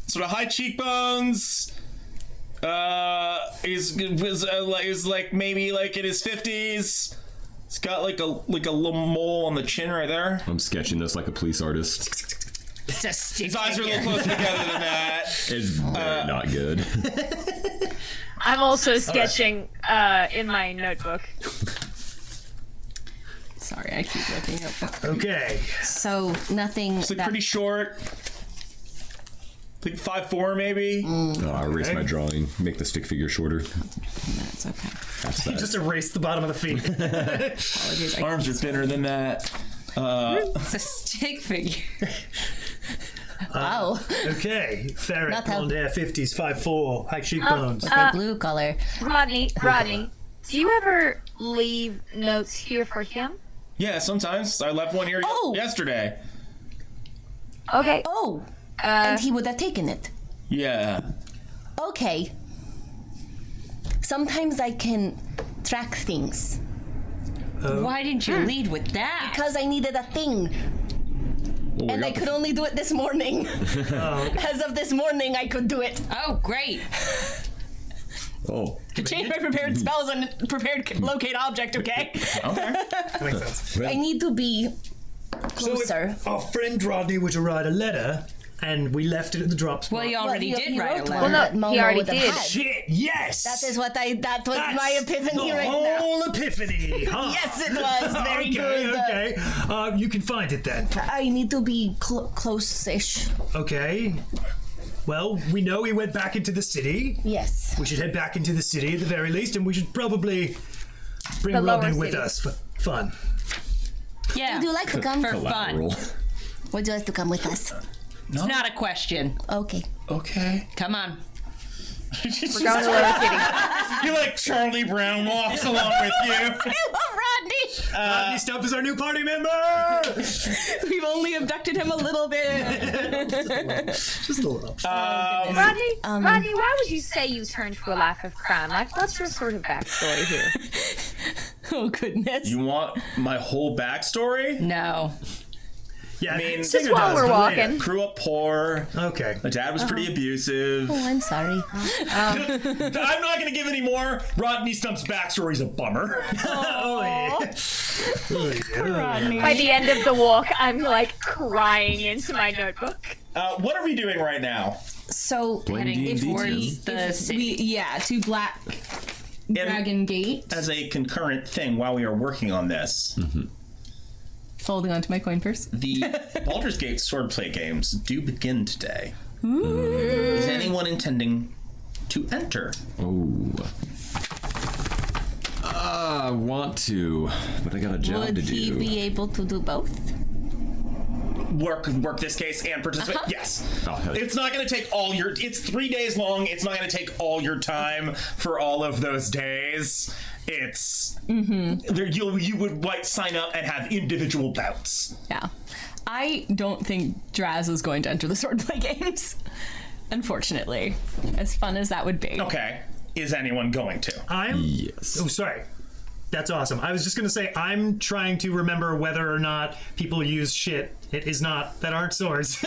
sort of high cheekbones. He's like maybe like in his 50s. He's got like a little mole on the chin right there. I'm sketching this like a police artist. It's a stick His eyes are a figure. little closer together than that. It's very not good. I'm also sketching in my notebook. Sorry, I keep looking up. Okay. So nothing. He's like that- pretty short. Like 5'4" maybe. Oh, I erased my drawing. Make the stick figure shorter. That's okay. That's You that. just erased the bottom of the feet. Apologies. Arms are thinner than that. It's a stick figure. Wow. Okay. Ferret, Not blonde hair, 50s, 5'4", high cheekbones. Okay, blue color. Rodney, do you ever leave notes here for him? Yeah, sometimes. I left one here Oh. yesterday. Okay. Oh, and he would have taken it. Yeah. Okay. Sometimes I can track things Why didn't you lead with that? because I needed a thing, Well, we and got I the- could only do it this morning. As of this morning, I could do it. Oh, great. Oh. To change my prepared spells and prepared locate object. Okay. Okay. That makes sense. I need to be So closer. if our friend Rodney were to write a letter, and we left it at the drop spot. Well, you already Well, did he write a wrote letter. one Well, that no, he Momo already would have did. had. Shit, yes! That is what that was That's my epiphany the right now. whole epiphany, huh? Yes, it was very good. Okay. You can find it then. I need to be close-ish. Okay. Well, we know he went back into the city. Yes. We should head back into the city at the very least, and we should probably bring The lower Rodney with city. us for fun. Yeah. Would you like to come? For fun. Collateral. Would you like to come with us? It's not a question. Okay. Okay. Come on. We're going to Lower City. You're like Charlie Brown walks along with you. I love Rodney. Rodney Stump is our new party member! We've only abducted him a little bit. Just a little. Rodney, Rodney, why would you say you turned to a life of crime? Like, what's your sort of backstory here? Oh goodness. You want my whole backstory? No. Yeah, I mean, Just while we're walking. Grew up poor. Okay. My dad was pretty abusive. Oh, I'm sorry. I'm not going to give any more. Rodney Stump's backstory's a bummer. Oh, yeah. Oh, yeah. Rodney. By the end of the walk, I'm like crying into my notebook. What are we doing right now? So Heading D&D towards the city. to Black Dragon Gate. As a concurrent thing while we are working on this, Holding on to my coin purse. the Baldur's Gate swordplay games do begin today. Is anyone intending to enter? Oh. I want to, but I got a job Would to he do. be able to do both? Work this case and participate? Yes. Oh, hell yeah. It's not going to take all your... It's 3 days long. It's not going to take all your time for all of those days. It's there. You would sign up and have individual bouts. Yeah. I don't think Draz is going to enter the swordplay games. Unfortunately, as fun as that would be. Okay. Is anyone going to? Yes. Oh, sorry. That's awesome. I was just gonna say I'm trying to remember whether or not people use shit. It is not that aren't swords.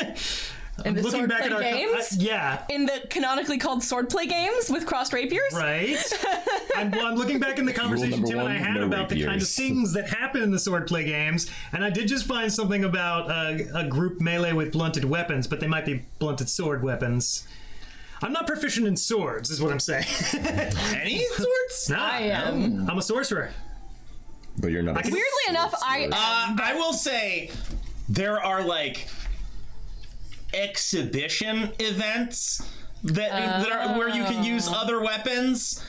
In the swordplay games? Yeah. In the canonically called swordplay games with crossed rapiers? Right. I'm looking back in the conversation Tim and I had no about the kind of rapiers. things that happen in the swordplay games, and I did just find something about a group melee with blunted weapons, but they might be blunted sword weapons. I'm not proficient in swords, is what I'm saying. Any swords? Nah, I am. I'm a sorcerer. But you're not. Weirdly enough, I will say there are like exhibition events that are where you can use other weapons,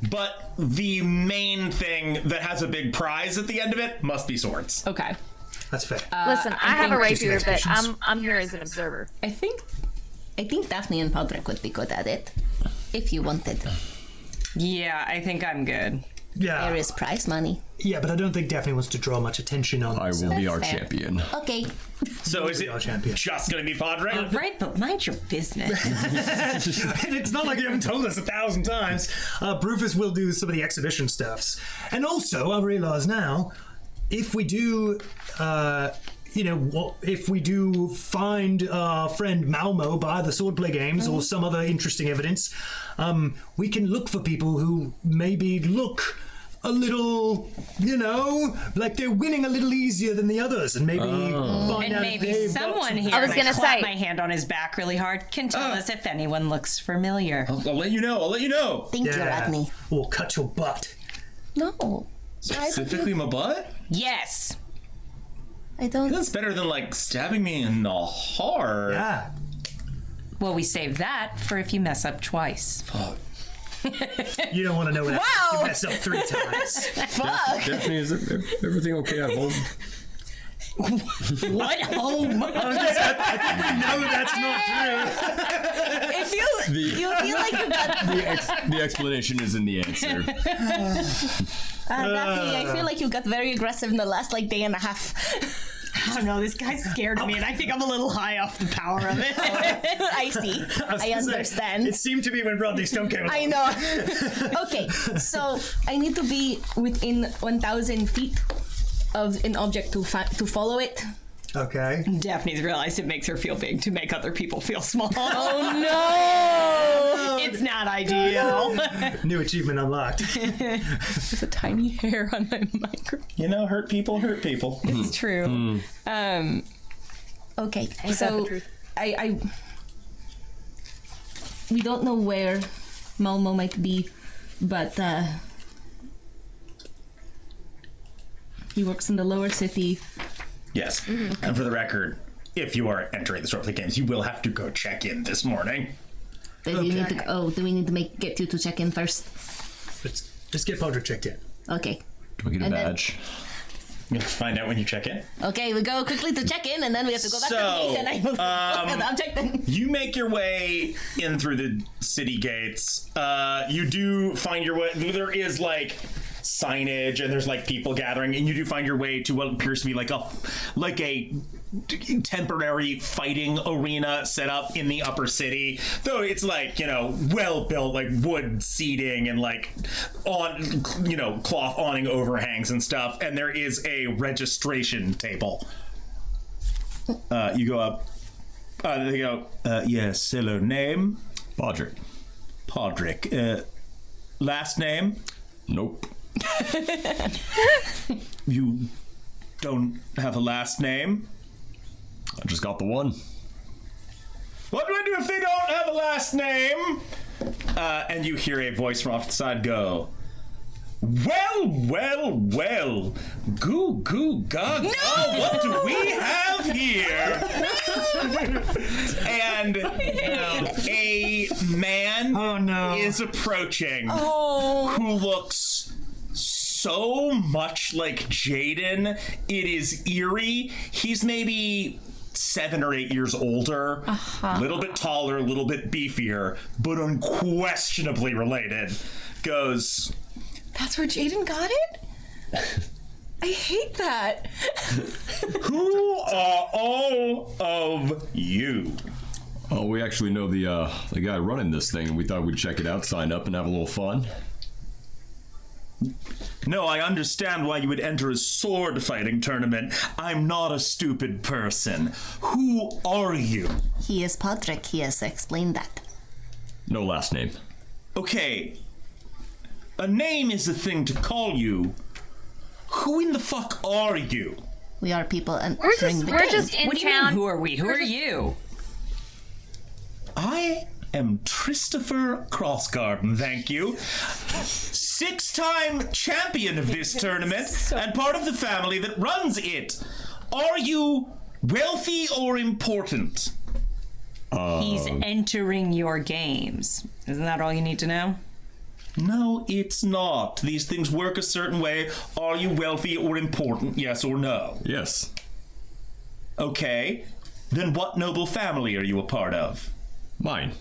but the main thing that has a big prize at the end of it must be swords. Okay. That's fair. Listen, I have a rapier, but expectations. I'm here as an observer. I think Daphne and Podrick would be good at it, if you wanted. Yeah, I think I'm good. Yeah. There is prize money. Yeah, but I don't think Daphne wants to draw much attention on I this. will be our fair. champion. Okay. So is it Our champion. just going to be Podrick? Right, but mind your business. It's not like you haven't told us 1,000 times. Brufus will do some of the exhibition stuffs. And also, I realize now, if we do, if we do find our friend Malmo by the swordplay games or some other interesting evidence, we can look for people who maybe look a little, like they're winning a little easier than the others, and maybe find And out maybe if they've got someone some- here, I was gonna clap say- my hand on his back really hard, can tell us if anyone looks familiar. I'll let you know. Thank you, Yeah. Rodney. Or cut your butt. No. Specifically my butt? Yes. I don't. That's better than like stabbing me in the heart. Yeah. Well, we save that for if you mess up twice. You don't want to know what happens. You mess up 3 times. Fuck. Daphne, is everything okay at home? What home? I think we know that's not true. It feels. You feel like you got. The explanation is in the answer. Daphne, I feel like you got very aggressive in the last day and a half. I don't know, this guy's scared of me, and I think I'm a little high off the power of it. I see. I understand. It seemed to be when Rodney Stump came along. I know. Okay, so I need to be within 1,000 feet of an object to follow it. Okay. Daphne's realized it makes her feel big to make other people feel small. Oh no! It's not ideal. New achievement unlocked. There's a tiny hair on my microphone. Hurt people hurt people. It's true. Okay, that so the truth? I we don't know where Malmo might be, but he works in the lower city. Yes. And for the record, if you are entering the swordplay games, you will have to go check in this morning. Do we need to? Oh, do we need to get you to check in first? Let's get Podrick checked in. Okay. Do I get a And then- badge? You'll find out when you check in. Okay, we go quickly to check in, and then we have to go back to the So, gate, and I will look at the object. Then. You make your way in through the city gates. You do find your way. There is signage, and there's people gathering, and you do find your way to what appears to be like a temporary fighting arena set up in the upper city. Though it's well built, wood seating and on cloth awning overhangs and stuff. And there is a registration table. You go up. They go. Yes, hello. Name. Podrick. Last name. Nope. You don't have a last name? I just got the one. What do I do if they don't have a last name? And you hear a voice from off the side go, well. Goo, goo, gaga. No! What do we have here? And a man is approaching who looks so much like Jaden. It is eerie. He's maybe 7 or 8 years older, a little bit taller, a little bit beefier, but unquestionably related. Goes, That's where Jaden got it? I hate that. Who are all of you? Oh, we actually know the guy running this thing, and we thought we'd check it out, sign up, and have a little fun. No, I understand why you would enter a sword fighting tournament. I'm not a stupid person. Who are you? He is Podrick. He has explained that. No last name. Okay. A name is a thing to call you. Who in the fuck are you? We are people entering the We're game. just in What do you mean, town. who are we? Who are you? I am Christopher Crossgarden, thank you. 6-time champion of this tournament and part of the family that runs it. Are you wealthy or important? He's entering your games. Isn't that all you need to know? No, it's not. These things work a certain way. Are you wealthy or important, yes or no? Yes. Okay. Then what noble family are you a part of? Mine.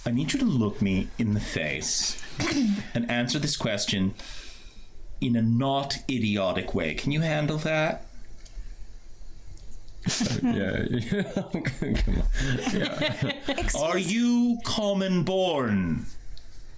I need you to look me in the face and answer this question in a not idiotic way. Can you handle that? Yeah. Come on. Are you common born?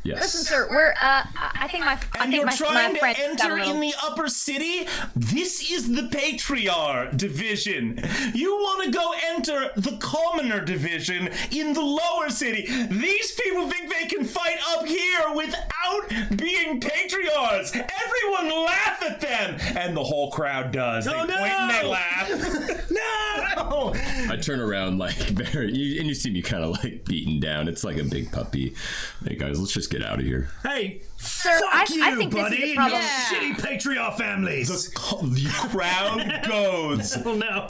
Yes. Listen, sir, we're I think my And you're trying to friend got a enter little- in the upper city? This is the Patriarch division. You want to go enter the commoner division in the lower city. These people think they can fight up here without being Patriarchs. Everyone laugh at them. And the whole crowd does. They point and they laugh. No! I turn around like and you see me kind of like beaten down. It's like a big puppy. Hey guys, let's just get out of here. Hey, Sir, fuck you, I think this is buddy, the and problem. your shitty patriarch families. The crowd goes Oh no.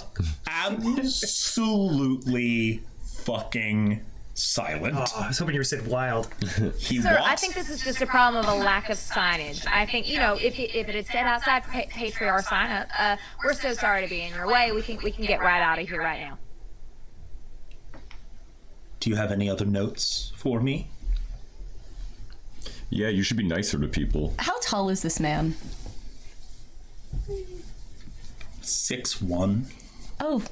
absolutely fucking silent. Oh, I was hoping you said wild. He Sir, walks. I think this is just a problem of a lack of signage. I think, if it had said outside Patriarch sign up, we're so sorry to be in your way. We can get right out of here right now. Do you have any other notes for me? Yeah, you should be nicer to people. How tall is this man? 6'1". Oh.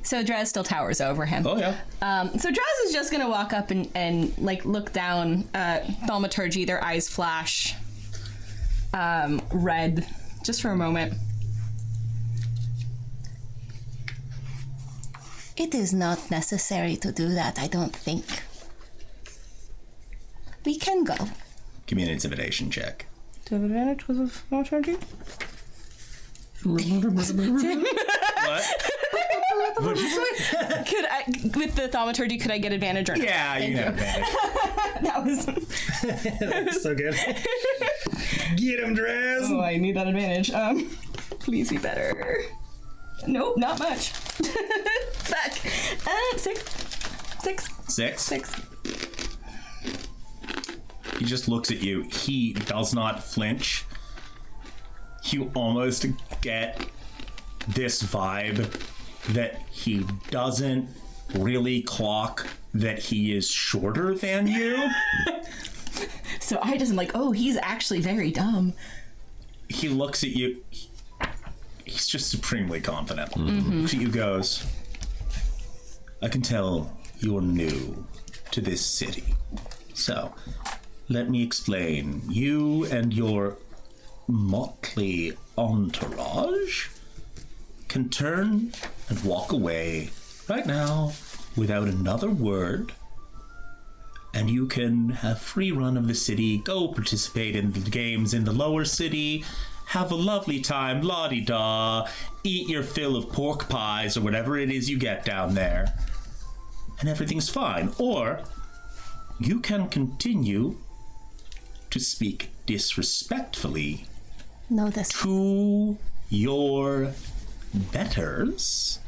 So Draz still towers over him. Oh yeah. So Draz is just gonna walk up and like look down at Thaumaturgy. Their eyes flash red just for a moment. It is not necessary to do that, I don't think. We can go. Give me an intimidation check. Do you have advantage with Thaumaturgy? What? What'd you say? Could I, with the Thaumaturgy, could I get advantage or not? Yeah, you have advantage. That was. So good. Get him, Draz. Oh, I need that advantage. Please be better. Nope, not much. Fuck. 6. 6? He just looks at you. He does not flinch. You almost get this vibe that he doesn't really clock that he is shorter than you. So I just am like, oh, he's actually very dumb. He looks at you. He's just supremely confident. Mm-hmm. Looks at you, goes, I can tell you're new to this city. So, let me explain. You and your motley entourage can turn and walk away right now without another word, and you can have free run of the city, go participate in the games in the lower city, have a lovely time, la-di-da, eat your fill of pork pies or whatever it is you get down there, and everything's fine. Or you can continue to speak disrespectfully No, that's to your betters,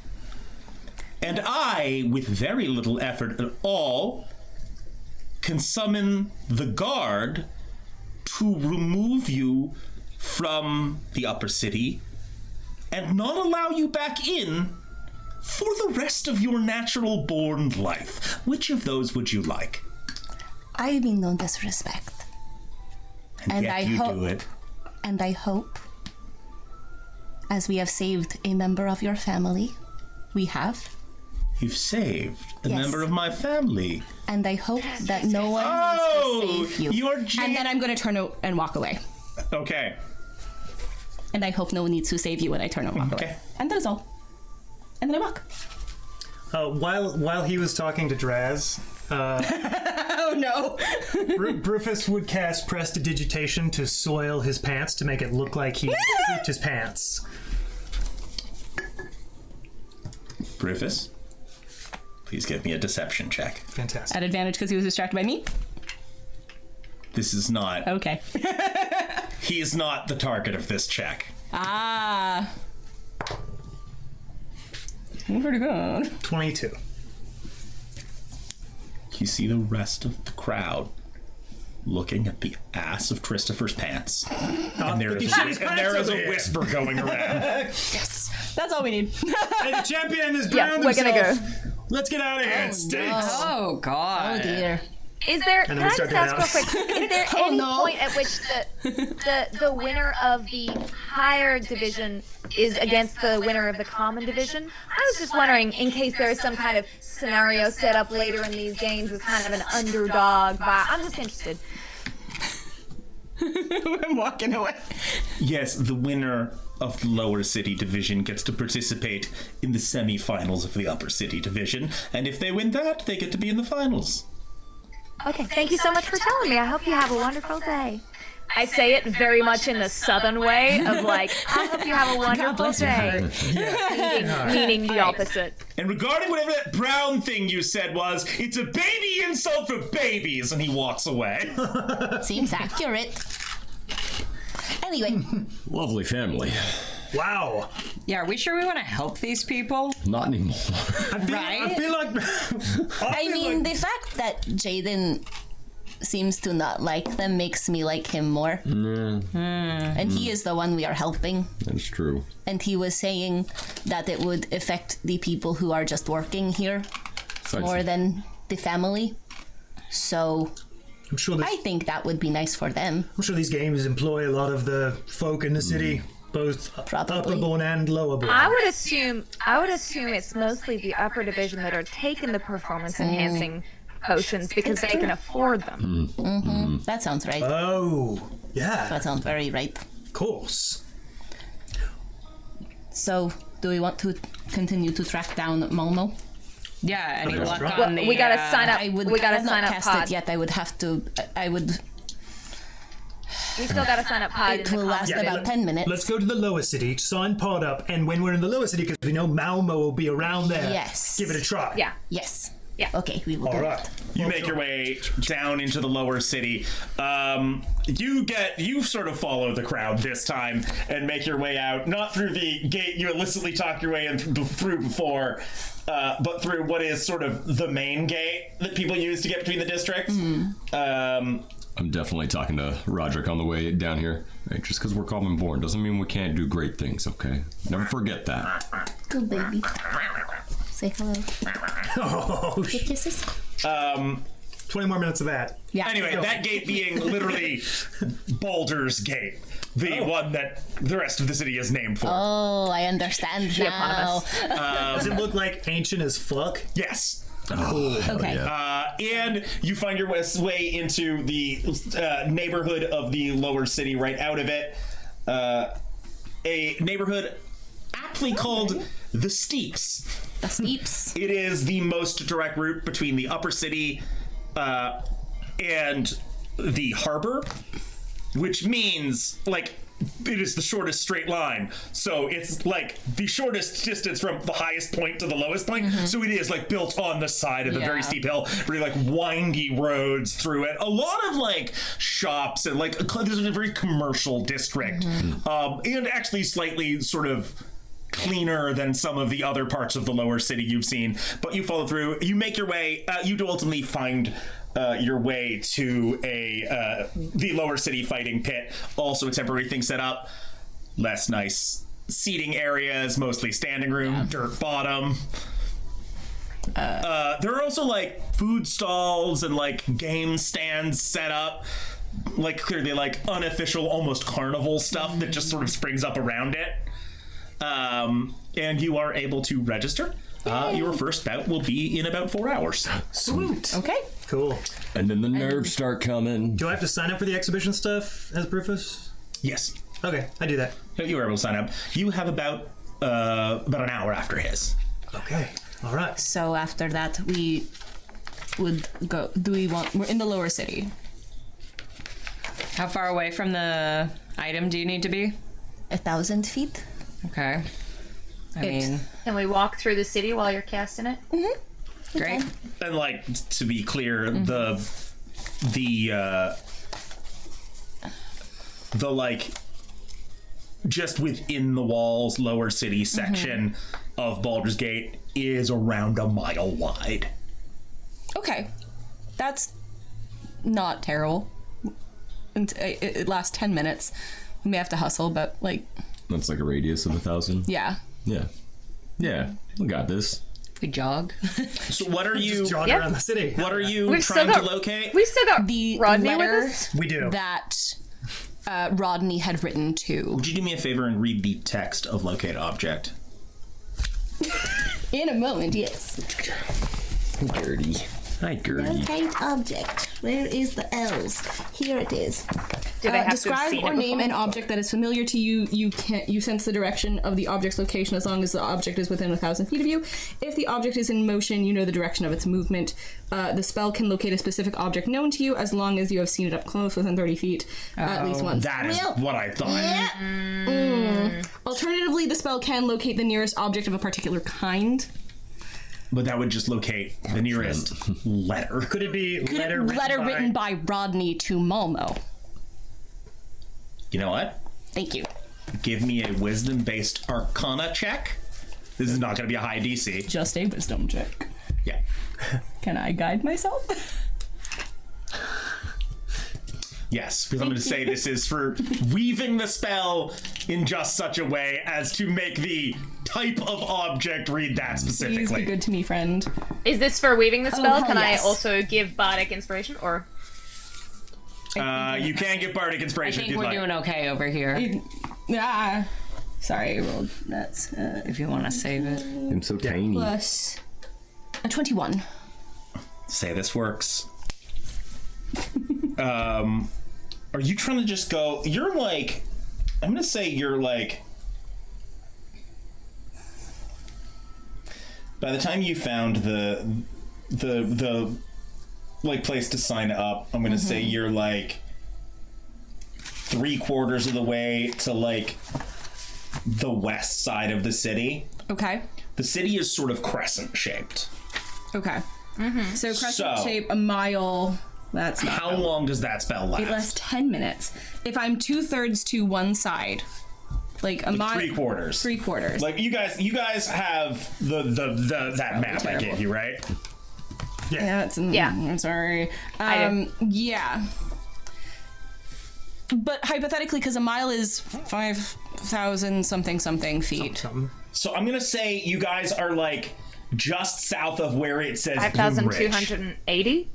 and I, with very little effort at all, can summon the guard to remove you from the upper city and not allow you back in for the rest of your natural born life. Which of those would you like? I mean no disrespect. And yet I you hope, do it. and I hope, as we have saved a member of your family, we have, You've saved a Yes. member of my family. and I hope that no one Oh, needs to save you. you're And then I'm going to turn and walk away. Okay. And I hope no one needs to save you when I turn and walk Okay. away. And that is all. And then I walk. While he was talking to Draz, Oh no. Rufus would cast Prestidigitation to soil his pants to make it look like he pooped his pants. Rufus, please give me a deception check. Fantastic. At advantage because he was distracted by me? This is not. Okay. He is not the target of this check. Ah. Pretty good. 22. You see the rest of the crowd looking at the ass of Christopher's pants. And there is a whisper going around. That's all we need. Hey, the champion has Yeah, drowned we're gonna himself. Let's get out of here. It stinks. Oh God. Oh dear. Is there? And Can then I we start just ask getting real quick? Is there any no. point at which the winner of the higher division is against the winner of the common division? I was just wondering, in case there is some kind of scenario set up later in these games as kind of an underdog vibe. I'm just interested. I'm walking away. Yes, the winner of the lower city division gets to participate in the semifinals of the upper city division. And if they win that, they get to be in the finals. Okay, thank you so much for telling me. I hope you have a wonderful day. I say it very much in the southern way of like, I hope you have a wonderful day. Meaning the opposite. And regarding whatever that brown thing you said was, it's a baby insult for babies. And he walks away. Seems accurate. Anyway, Lovely family. Wow. Yeah, are we sure we want to help these people? Not anymore. I feel like. I mean, the fact that Jaden seems to not like them makes me like him more. And he is the one we are helping. That's true. And he was saying that it would affect the people who are just working here more than the family. So I'm sure I think that would be nice for them. these games employ a lot of the folk in the city, both Probably. upperborn and lowerborn. I would assume it's mostly the upper division that are taking the performance enhancing potions because they can afford them. That sounds right. Oh, yeah, That sounds very right. of course. So, do we want to continue to track down Momo? Yeah, any luck right. on the? We gotta sign up. I would. We gotta I have sign not up cast pod. it yet. I would have to. I would. We still gotta sign up pod. It will last about 10 minutes. Let's go to the lower city, sign pod up, and when we're in the lower city, because we know Malmo will be around there, Yes. give it a try. Yeah. Yes. Yeah. Okay, we will All do right. that. You make your way down into the lower city. You sort of follow the crowd this time and make your way out, not through the gate you illicitly talked your way in through before, but through what is sort of the main gate that people use to get between the districts. I'm definitely talking to Roderick on the way down here. Hey, just because we're common born doesn't mean we can't do great things, okay? Never forget that. Good baby. Say hello. Oh, Give kisses. 20 more minutes of that. Yeah. Anyway, that gate being literally Baldur's Gate, the one that the rest of the city is named for. Oh, I understand now. Does it look like ancient as fuck? Yes. Okay. And you find your way into the neighborhood of the lower city right out of it. A neighborhood aptly called the Steeps. The steeps. It is the most direct route between the upper city and the harbor, which means, like, it is the shortest straight line. So it's like the shortest distance from the highest point to the lowest point. So it is like built on the side of a very steep hill, really like windy roads through it. A lot of like shops and like this is a very commercial district, and actually slightly sort of cleaner than some of the other parts of the lower city you've seen. But you follow through. You make your way. You do ultimately find your way to the lower city fighting pit. Also a temporary thing set up. Less nice seating areas, mostly standing room, dirt bottom. There are also like food stalls and like game stands set up, like clearly like unofficial, almost carnival stuff that just sort of springs up around it. And you are able to register. Your first bout will be in about 4 hours. Sweet. Okay. Cool. And then the nerves start coming. Do I have to sign up for the exhibition stuff as Rufus? Yes. Okay, I do that. You were able to sign up. You have about an hour after his. Okay. All right. So after that, we would go. We're in the lower city. How far away from the item do you need to be? 1,000 feet. Okay. I mean, Can we walk through the city while you're casting it? great. And like to be clear, the like just within the walls lower city section of Baldur's Gate is around a mile wide. Okay, that's not terrible. It lasts 10 minutes. We may have to hustle, but like, That's like a radius of 1,000. yeah. Yeah, we got this. We jog. So what are you? Just jog Yeah. around the city. What are you We've trying still to got- locate? We still got The Rodney letter with us? We do. that Rodney had written to. Would you do me a favor and read the text of locate object? In a moment, yes. Gertie. Hi, Gertie. Locate object. Where is the L's? Here it is. Do they have to have Describe seen or it name before? an object that is familiar to you. You sense the direction of the object's location as long as the object is within 1,000 feet of you. If the object is in motion, you know the direction of its movement. The spell can locate a specific object known to you as long as you have seen it up close within 30 feet at least once. That is what I thought. Alternatively, the spell can locate the nearest object of a particular kind. But that would just locate the nearest letter. Could it be letter written by Rodney to Malmo. You know what? Thank you. Give me a wisdom-based arcana check. This is not going to be a high DC. Just a wisdom check. Yeah. Can I guide myself? Yes, because I'm going to say this is for weaving the spell in just such a way as to make the type of object read that Please be specifically. good to me, friend. Is this for weaving the spell? hell Can yes. I also give bardic inspiration, or You can get bardic I inspiration if think you'd we're like. doing okay over here. Sorry, I rolled that's If you want to save it. I'm so tiny. plus a 21. Say this works. Are you trying to just go? You're like, I'm gonna say you're like. By the time you found the like place to sign up, I'm gonna say you're like 3/4 of the way to like the west side of the city. Okay. The city is sort of crescent shaped. Okay. So crescent So- shape, a mile. That's not. How long does that spell last? It lasts 10 minutes. If I'm 2/3 to one side, like a mile. 3/4. 3/4. Like you guys have the that map I terrible. gave you, right? Yeah, it's, Yeah. I'm sorry. I do. Yeah. But hypothetically, because a mile is 5,000 something feet. Something. So I'm gonna say you guys are like just south of where it says Bloom Ridge. 5,280?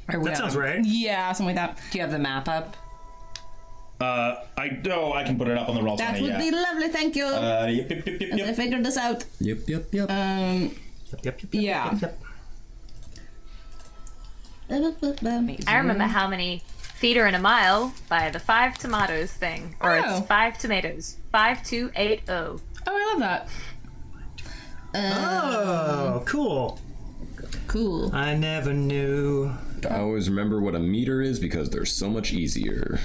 That sounds right. Yeah, something like that. Do you have the map up? I can put it up on the roll. That would be lovely, thank you. Yep. I figured this out. Yep. Yep. Yeah. I remember how many feet are in a mile by the 5 tomatoes thing. Or Oh. it's 5 tomatoes. 5280. Oh, I love that. Oh, cool. Cool. I never knew. I always remember what a meter is because they're so much easier.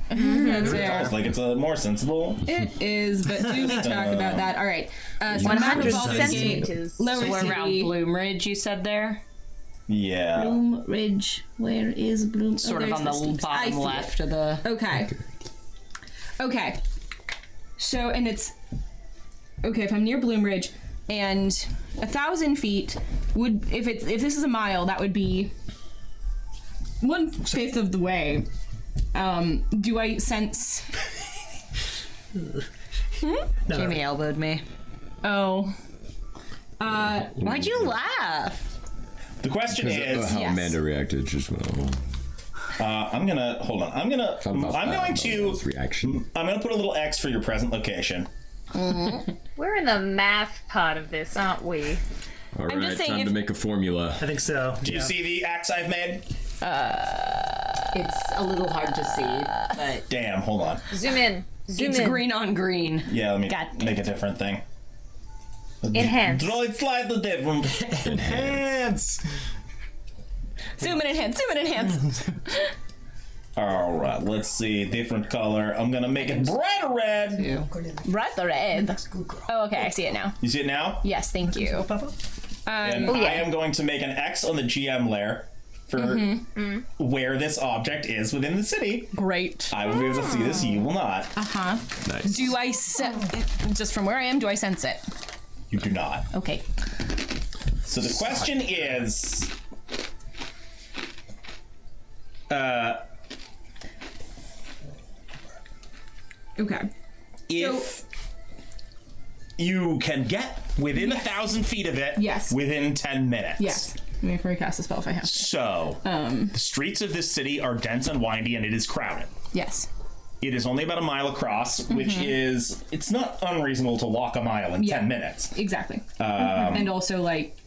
That's fair. It's like it's a more sensible. It is, but do talk about that. All right. So 100 Baldur's Gate, centimeters. Lower So we're around city. Bloom Ridge, you said there? Yeah. Bloom Ridge. Where is Bloom? Sort of there's on the steep- I bottom see it. left of the... Okay. Okay. So, and it's okay if I'm near Bloom Ridge, and 1,000 feet would if this is a mile, that would be 1/5 of the way. Do I sense? Jamie elbowed me. Oh. Why'd you laugh? The question is how Amanda reacted just when I'm gonna hold on. I'm going to reaction. I'm gonna put a little X for your present location. We're in the math part of this, aren't we? All I'm right, just saying time if- to make a formula. I think so. Do you see the X I've made? It's a little hard to see, but Damn, hold on. Zoom in. Zoom It's in. green on green. Yeah, let me God. make a different thing. Enhance. Draw it slightly different. Enhance. Zoom in, enhance. Zoom in, enhance. All right, let's see. Different color. I'm gonna make it brighter red. Bright red. Oh, okay. I see it now. You see it now? Yes, thank you. And I am going to make an X on the GM layer for where this object is within the city. Great. I will be able to see this. You will not. Nice. Do I just from where I am? Do I sense it? You do not. Okay. So the question is, Okay. if you can get within 1,000 feet of it, Yes. within 10 minutes. Yes. Let me recast a spell if I have. So the streets of this city are dense and windy, and it is crowded. Yes. It is only about a mile across, which is, it's not unreasonable to walk a mile in 10 minutes. Exactly. And also, like,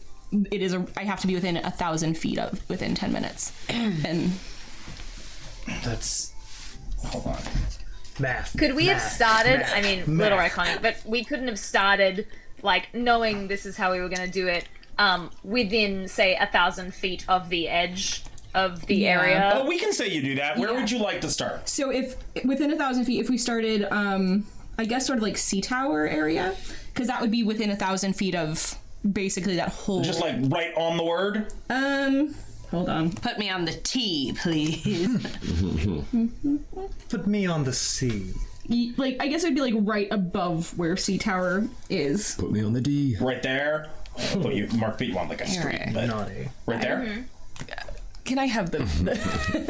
it is I have to be within 1,000 feet of within 10 minutes. And That's, hold on. Math. Could we have Math. started? Math. I mean, little iconic, but we couldn't have started like knowing this is how we were going to do it. Within, say, 1,000 feet of the edge of the area. Oh, we can say you do that. Where would you like to start? so if within 1,000 feet, if we started, I guess sort of like Sea Tower area, because that would be within 1,000 feet of basically that whole. Just like right on the word? Hold on. Put me on the T, please. Put me on the sea. Like, I guess it would be like right above where Sea Tower is. Put me on the D. Right there. Put you, Mark, put you on like a street, but Naughty. right there. Can I have the?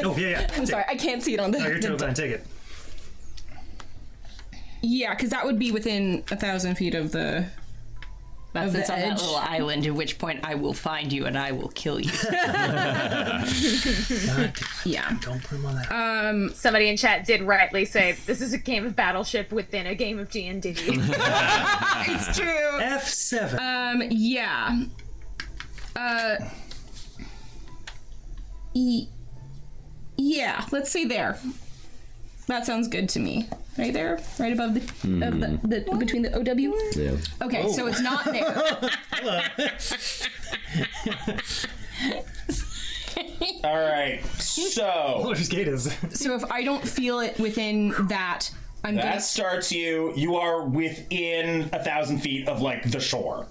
Oh, yeah. I'm sorry, I can't see it on the. No, you're totally fine. Take it. Yeah, because that would be within 1,000 feet of the. That's the it's on that edge. little island, at which point I will find you and I will kill you. Yeah. Don't put him on that. Somebody in chat did rightly say this is a game of Battleship within a game of D&D. It's true. F7. Yeah. Yeah, let's say there. That sounds good to me. Right there? Right above the, the between the OW? Yeah. Okay, so it's not there. All right. So What his gate is. So if I don't feel it within that, I'm that gonna starts you. You are within 1,000 feet of like the shore.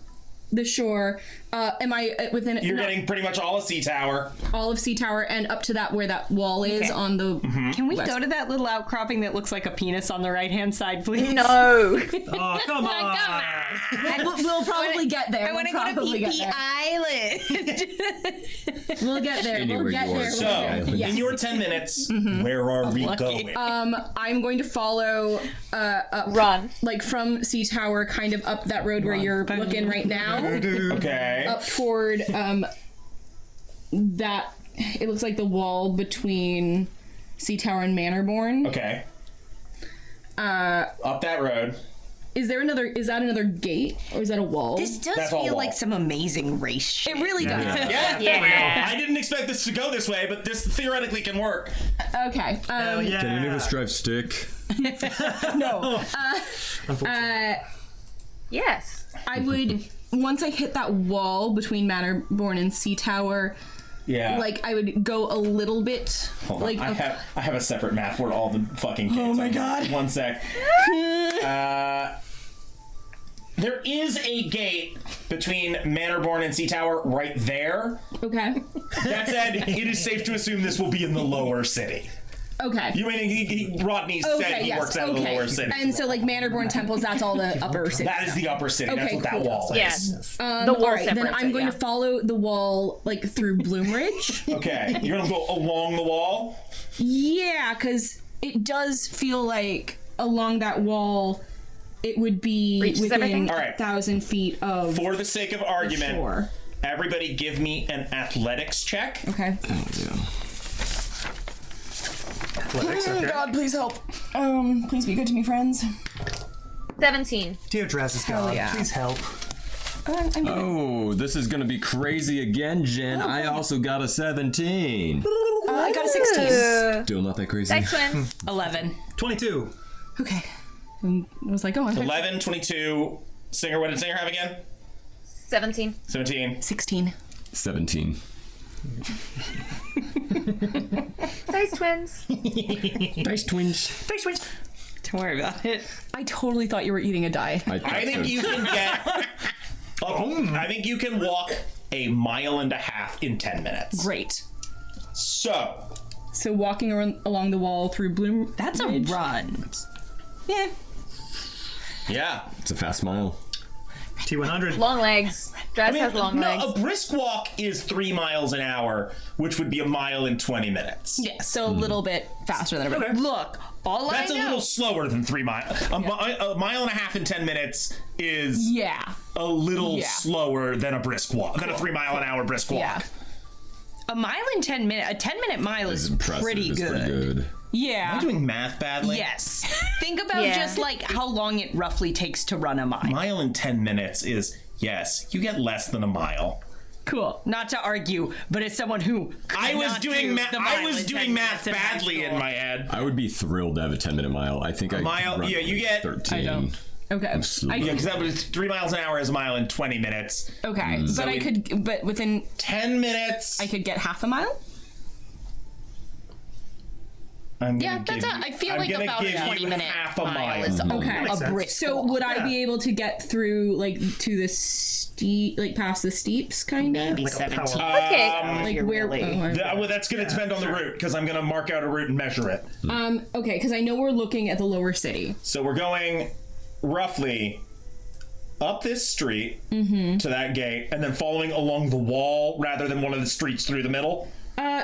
the shore. Am I within? You're not getting pretty much all of Sea Tower. all of Sea Tower and up to that where that wall is Okay. on the. Can we West. go to that little outcropping that looks like a penis on the right-hand side, please? No. Oh, come on. We'll probably get there. I want to We'll go to probably PP get Island. We'll get there. Anywhere We'll get you are. there. So Yes. in your 10 minutes, where are we going? I'm going to follow Run. like from Sea Tower kind of up that road where you're looking right now. Okay. Up toward that it looks like the wall between Sea Tower and Manorborn. Okay. Up that road. Is that another gate or is that a wall? This does That's all feel wall. like some amazing race shit. It really does. Yeah. I didn't expect this to go this way, but this theoretically can work. Okay. Oh, yeah. Can any of us drive stick? No. Yes. I would once I hit that wall between Manorborn and Sea Tower, Yeah. like I would go a little bit Hold on. like I have a separate map for all the fucking kids. Oh my God. 1 sec. There is a gate between Manorborn and Sea Tower right there. okay. That said, it is safe to assume this will be in the lower city. Okay. You mean Rodney said he works out of the lower city. And so like Manorborn temples, that's all the upper city. That is the upper city. That's Okay, what that cool. wall is. Yes. The all wall right, then separates I'm it, going yeah. to follow the wall like through Bloomridge. Okay. You're gonna go along the wall? Yeah, because it does feel like along that wall it would be Reaches within everything? All right. 1,000 feet of For the sake of argument, shore. Everybody give me an athletics check. Okay. Athletics, okay. God, please help. Please be good to me, friends. 17. Dear Draz's God, yeah. please help. I'm good. Oh, this is gonna be crazy again, Jen. I also got a 17. I got a 16. Still not that crazy. Dice twins. 11. 22. Okay. I was like, oh, I'm 11, 22. Singer, what did Singer have again? 17. 17. 16. 17. Dice twins. Dice twins. Dice twins. Don't worry about it. I totally thought you were eating a die. I think you can get. I think you can walk a mile and a half in 10 minutes. Great. So walking along the wall through Bloom. That's a run. Yeah. yeah. It's a fast mile. T100. Long legs. Draz has long legs. a brisk walk is 3 miles an hour, which would be a mile in 20 minutes. Yeah. So a little bit faster than everybody. Look, all That's I a know. little slower than 3 miles. A mile and a half in 10 minutes is Yeah. a little slower than a brisk walk, than a 3 mile an hour brisk walk. Yeah. A mile in 10 minutes. A 10-minute mile is Impressive. pretty It's good. pretty good. Yeah. Am I doing math badly? Yes. Think about Yeah. just like how long it roughly takes to run a mile. Mile in 10 minutes is, yes, you get less than a mile. Cool. Not to argue, but as someone who I was cannot doing do math. the I mile was in doing 10 math minutes in high badly in school. my head. I would be thrilled to have a 10-minute mile. I think I mile- could run yeah, you get- 13. I don't. Okay. slow. Yeah, because that was 3 miles an hour is a mile in 20 minutes. Okay. But So I we- could. But within, 10 minutes. I could get half a mile. I'm Yeah, gonna that's give a, you- I feel I'm like gonna about a give you 20-minute half a mile mile. is Okay. Makes a sense. brisk So walk. would I be able to get through like to the steep, like past the steeps, kind of? Maybe Like a 17. power- Okay. Like you're where? really- Well, that's going to depend on the route because I'm going to mark out a route and measure it. Okay, because I know we're looking at the lower city. So we're going roughly up this street to that gate and then following along the wall rather than one of the streets through the middle.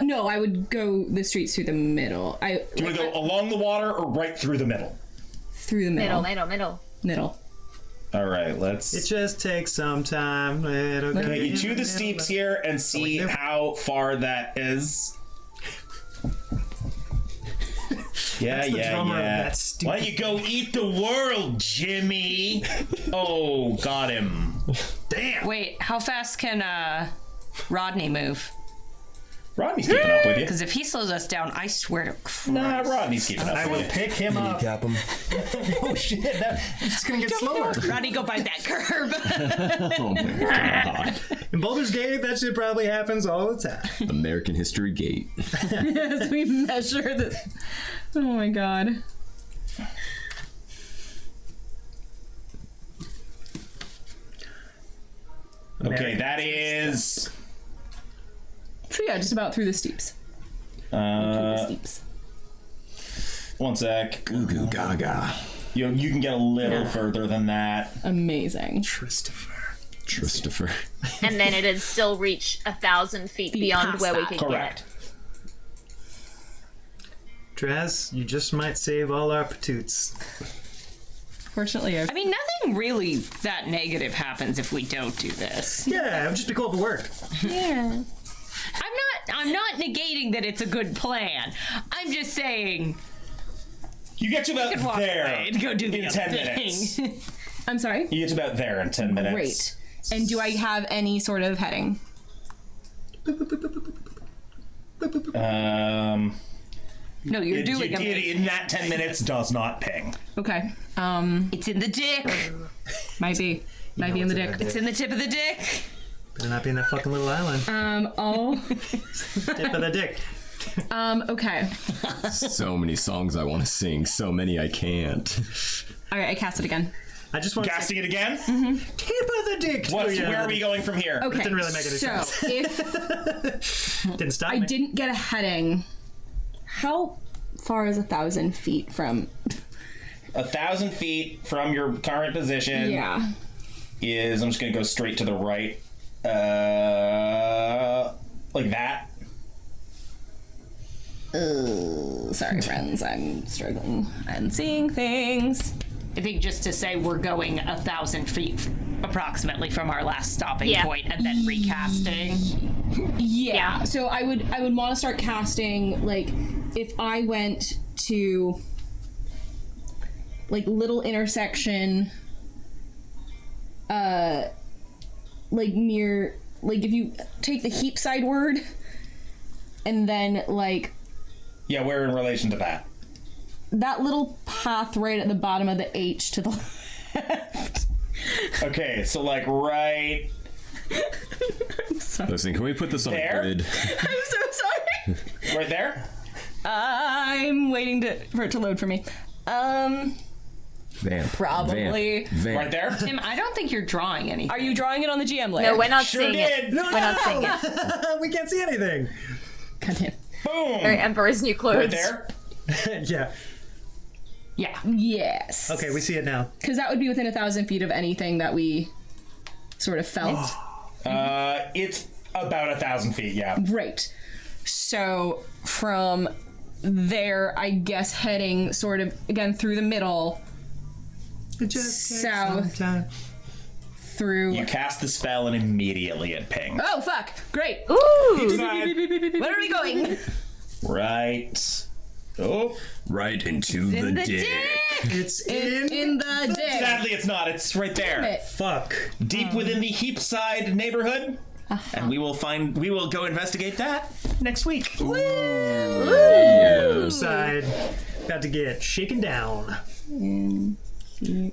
No, I would go the streets through the middle. Do you want to go along the water or right through the middle? Through the middle. Middle. All right, let's It just takes some time. It'll get you to the steeps here and see how far that is. Yeah, the drummer of yeah. that stupid- Why don't you go eat the world, Jimmy? Oh, got him. Damn. Wait, how fast can Rodney move? Rodney's keeping up with you. Because if he slows us down, I swear to Christ. Nah, Rodney's keeping up I will with you. pick him up. Cap him. Oh shit, it's gonna get slower. Rodney, go by that curb. Oh my god. In Baldur's Gate, that shit probably happens all the time. American History Gate. As we measure this. Oh my god. Okay, that is. So yeah, just about through the steeps. Uh, one sec. Goo goo gaga. You can get a little further than that. Amazing. Christopher. And then it'd still reach 1,000 feet beyond past where we that. could Correct. Draz, you just might save all our patoots. Fortunately, I mean, nothing really that negative happens if we don't do this. Yeah, it would just be cool if it worked. Yeah. I'm not negating that it's a good plan. I'm just saying You get to you could about walk there away and go do the in other 10 thing. minutes. I'm sorry. You get to about there in 10 minutes. Great. And do I have any sort of heading? No, you're doing it amazing. in that 10 minutes does not ping. Okay. It's in the dick. Might be in the dick. It's in the tip of the dick. Better not be in that fucking little island. I'll. Tip of the dick. Okay. So many songs I want to sing, so many I can't. All right, I cast it again. I just want Casting it again? tip of the dick. Where are we going from here? Okay. didn't really make any so sense. if Didn't stop I me. didn't get a heading, how far is 1,000 feet from? 1,000 feet from your current position Yeah. is, I'm just going to go straight to the right. Like that. Sorry, friends. I'm struggling and seeing things. I think just to say we're going 1,000 feet approximately from our last stopping point, and then recasting. Yeah. So I would want to start casting, like, if I went to like little intersection, like near, like if you take the heap side word and then like, Yeah, we're in relation to that. that little path right at the bottom of the H to the left. Okay, so like right Listen, can we put this on There? a grid? I'm so sorry. right there. I'm waiting for it to load for me. Vamp. Probably. Vamp. Right there. Tim, I don't think you're drawing anything. Are you drawing it on the GM layer? No, we're not Sure seeing did. it. No, We're not seeing it. we can't see anything. God damn. Boom. Very Emperor's New Clothes. Right there. Yeah. Yeah. Yes. Okay, we see it now. Because that would be within 1,000 feet of anything that we sort of felt. It's about 1,000 feet. Yeah. Right. So from there, I guess heading sort of again through the middle, It just takes South. some time. through. You cast the spell and immediately it pings. Oh fuck! Great. Ooh! Side. Where are we going? Right. Oh. Right into the dick. It's in. the dick. Sadly, it's not. It's right there. Damn it. Fuck. Deep within the Heapside neighborhood. And we will go investigate that next week. Yeah. Side. Got to get shaken down.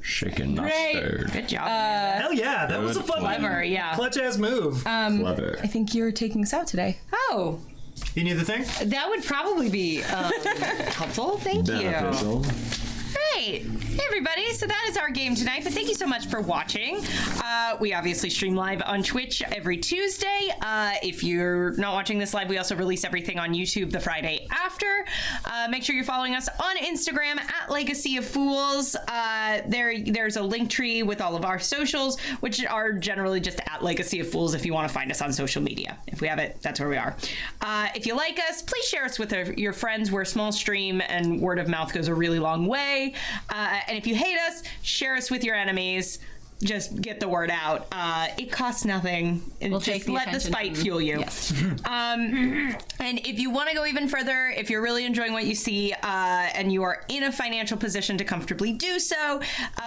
Shaken, not Great. stirred. Good job. Hell yeah, that was a fun Clever, yeah. clutch ass move. Clever. I think you're taking us out today. Oh, You need the thing? that would probably be helpful. Thank you. Beneficial. Great. Hey, everybody. So that is our game tonight, but thank you so much for watching. We obviously stream live on Twitch every Tuesday. If you're not watching this live, we also release everything on YouTube the Friday after. Make sure you're following us on Instagram at Legacy of Fools. There's a link tree with all of our socials, which are generally just at Legacy of Fools if you want to find us on social media. If we have it, that's where we are. If you like us, please share us with your friends. We're a small stream, and word of mouth goes a really long way. And if you hate us, share us with your enemies. Just get the word out. It costs nothing. And We'll just take the let the attention spite from- fuel you. Yes. And if you want to go even further, if you're really enjoying what you see and you are in a financial position to comfortably do so,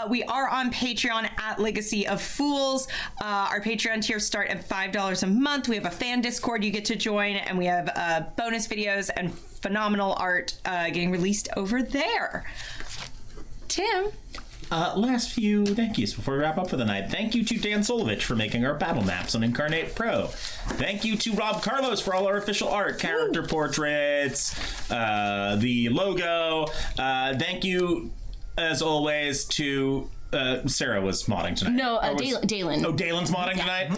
we are on Patreon at Legacy of Fools. Our Patreon tiers start at $5 a month. We have a fan Discord you get to join, and we have bonus videos and phenomenal art getting released over there. Tim? Last few thank yous before we wrap up for the night. Thank you to Dan Solovich for making our battle maps on Incarnate Pro. Thank you to Rob Carlos for all our official art, character portraits, the logo. Thank you, as always, to Sarah was modding tonight. No, Or was- Dalen. Oh, Dalen's modding tonight?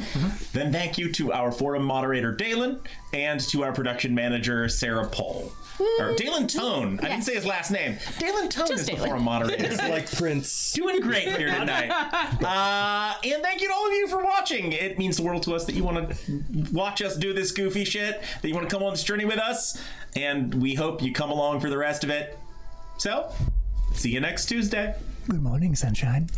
Then thank you to our forum moderator, Dalen, and to our production manager, Sarah Pohl. Or Dalen Tone. I didn't say his last name. Dalen Tone is the Dalen. forum moderator. It's like Prince. Doing great here tonight. And thank you to all of you for watching. It means the world to us that you want to watch us do this goofy shit, that you want to come on this journey with us, and we hope you come along for the rest of it. So, see you next Tuesday. Good morning, sunshine.